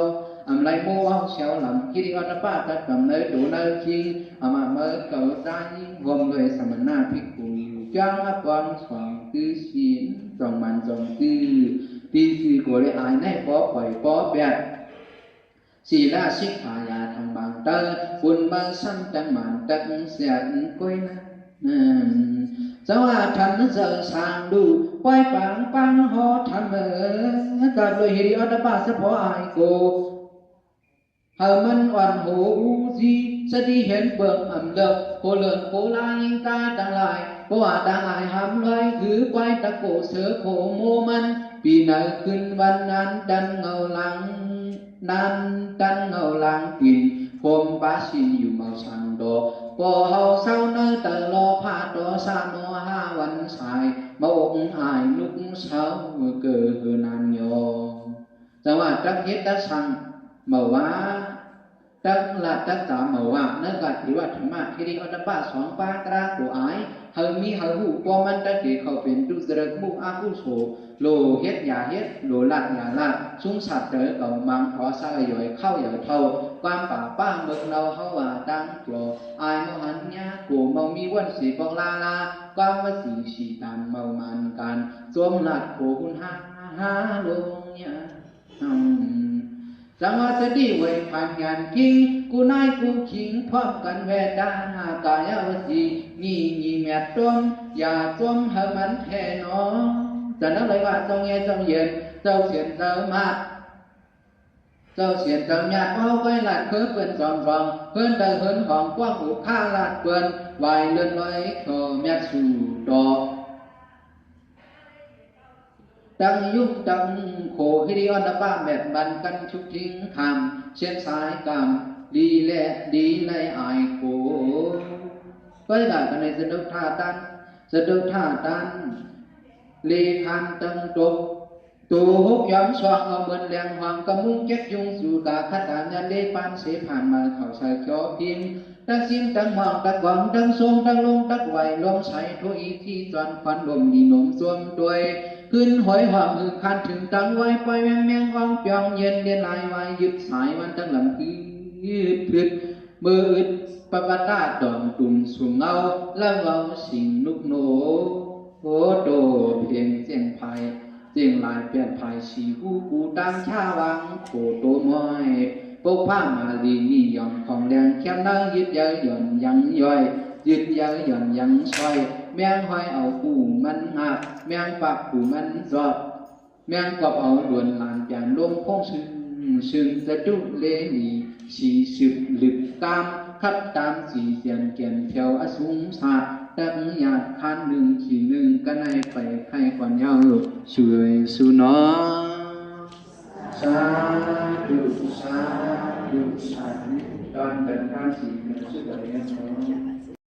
ไรโม่เอาเสียวหลังคิดวัตบ้าตัดกับเนยดูเนยคิงมาเมื่อเกิดใจวงเลยสมณะพิกุลจ้างอับวังสว่างตื้อศีลจงมันจงตื้อตีคือcủa lễ ai nay có bảy có bẹt chỉ là xích hà ya thằng bằng tơ buồn ba sanh trăng màn trăng xẹt quay giáo a thằng giờ sang đủ quay bang ho thằng cả đôi hi ở đó ba sẽ phó ai cô hờ man oan hồ gì sẽ đi hiện bờ ẩm đợt cô lớn cô lai ta đang lại cô đang ai hàm loay cứ quay ta cổ sớ cổ mô manปีนาขึ้นวันนั้นดันเงาหลังกินคมปาชินอยู่เมาสังโดพอเฮาเศร้าเนอแต่รอพาดอสามโนห้าวันสายมาอกอายลุกเช้าเกิดนานโยจังหวะจักเฮ็ดจักสั่งเมาว่าจักละจักตาเมาว่านั่นก็ถือว่าธรรมะที่ดีอันดับสองปากราตัวอายเฮามีเฮาหูกว่ามันจักที่เขาเป็นดุจริตมุอากุโสโลเฮ็ดยาเฮ็ดโลลัดยาลัดสุงสัตว์เจอกับมังขอสายย่อยเข้าย่อยเท่าความป่าป้าเมืองเราเฮาว่าตั้งโจอายมหันญากูเมามีวันสีปองลาความว่าสีตามเมามันกันสวมลัดโขคุณหาลงยาจังหวะจะดีไว้ผ่านงานทิ้งกูนายกูขิงพร้อมกันแวดานากายวสีนี่แม่ต้มอย่าต้มให้มันแท่นอจะนั่งเลยว่าจงเย็นจงเย็นเจ้าเสียนเจ้ามาเจ้าเสียนเจ้าหยาดเอาไว้หลัดเพื่อเป็นจอมฟองเพื่อนเดินเหินของกว้างหูข้าหลัดเพื่อนวายเลื่อนลอยโผล่แม่สู่ดอกดังยุบดังโขฮิริออนบ้าแมดบันกันชุกทิ้งคำเชียนสายกำดีและอายโขก็ได้กันในสะดุดท่าตัน lì khan tân trục tù hút nhóm xoang ở bên làng hoàng cầm mung kết dung dù cả khát đàn nhân lê pan sẽ phản mà khảo sai cho tim ta xin tăng hoàng ta quảng tăng xuông tăng lung tắc vầy lom say thôi ý thi toàn khoan đồm đi nôm xuông đuôiขึ้นหอยหอมมือคันถึงตังไว้ปล่อยแมงแมงห้องเปียงเย็นเรียนลายไว้ยึดสายวันตั้งลำคือพืชมืออึดปะปะตาดอมตุ่มสุ่มเงาแล้วเงาสิ่งนุกโนโหโดเพียงเสียงไผ่เสียงลายเปลี่ยนไผ่สีกูกูตามชาวังโคโตมอยปกผ้ามาลีนี่ย่อนของแรงแค่นั่งยึดเยอะหย่อนยังย่อยยึดเยอะหย่อนยังซอยแมงหอยเอากูมันหักแมงปากกูมันจอบแมงกบเอาด่วนลานเปลี่ยนลมพงซึ่งจะจุเลนีสีสืบลึกตามคัดตามสีเสียนเกียนแถวอสุงศาสตร์ตั้งหยาดคันหนึ่งขีหนึ่งกันให้ไปให้ก่อนยาวช่วยสุนอสาธุสาธุสาธุตอนเป็นข้าสีเป็นสุดเรียน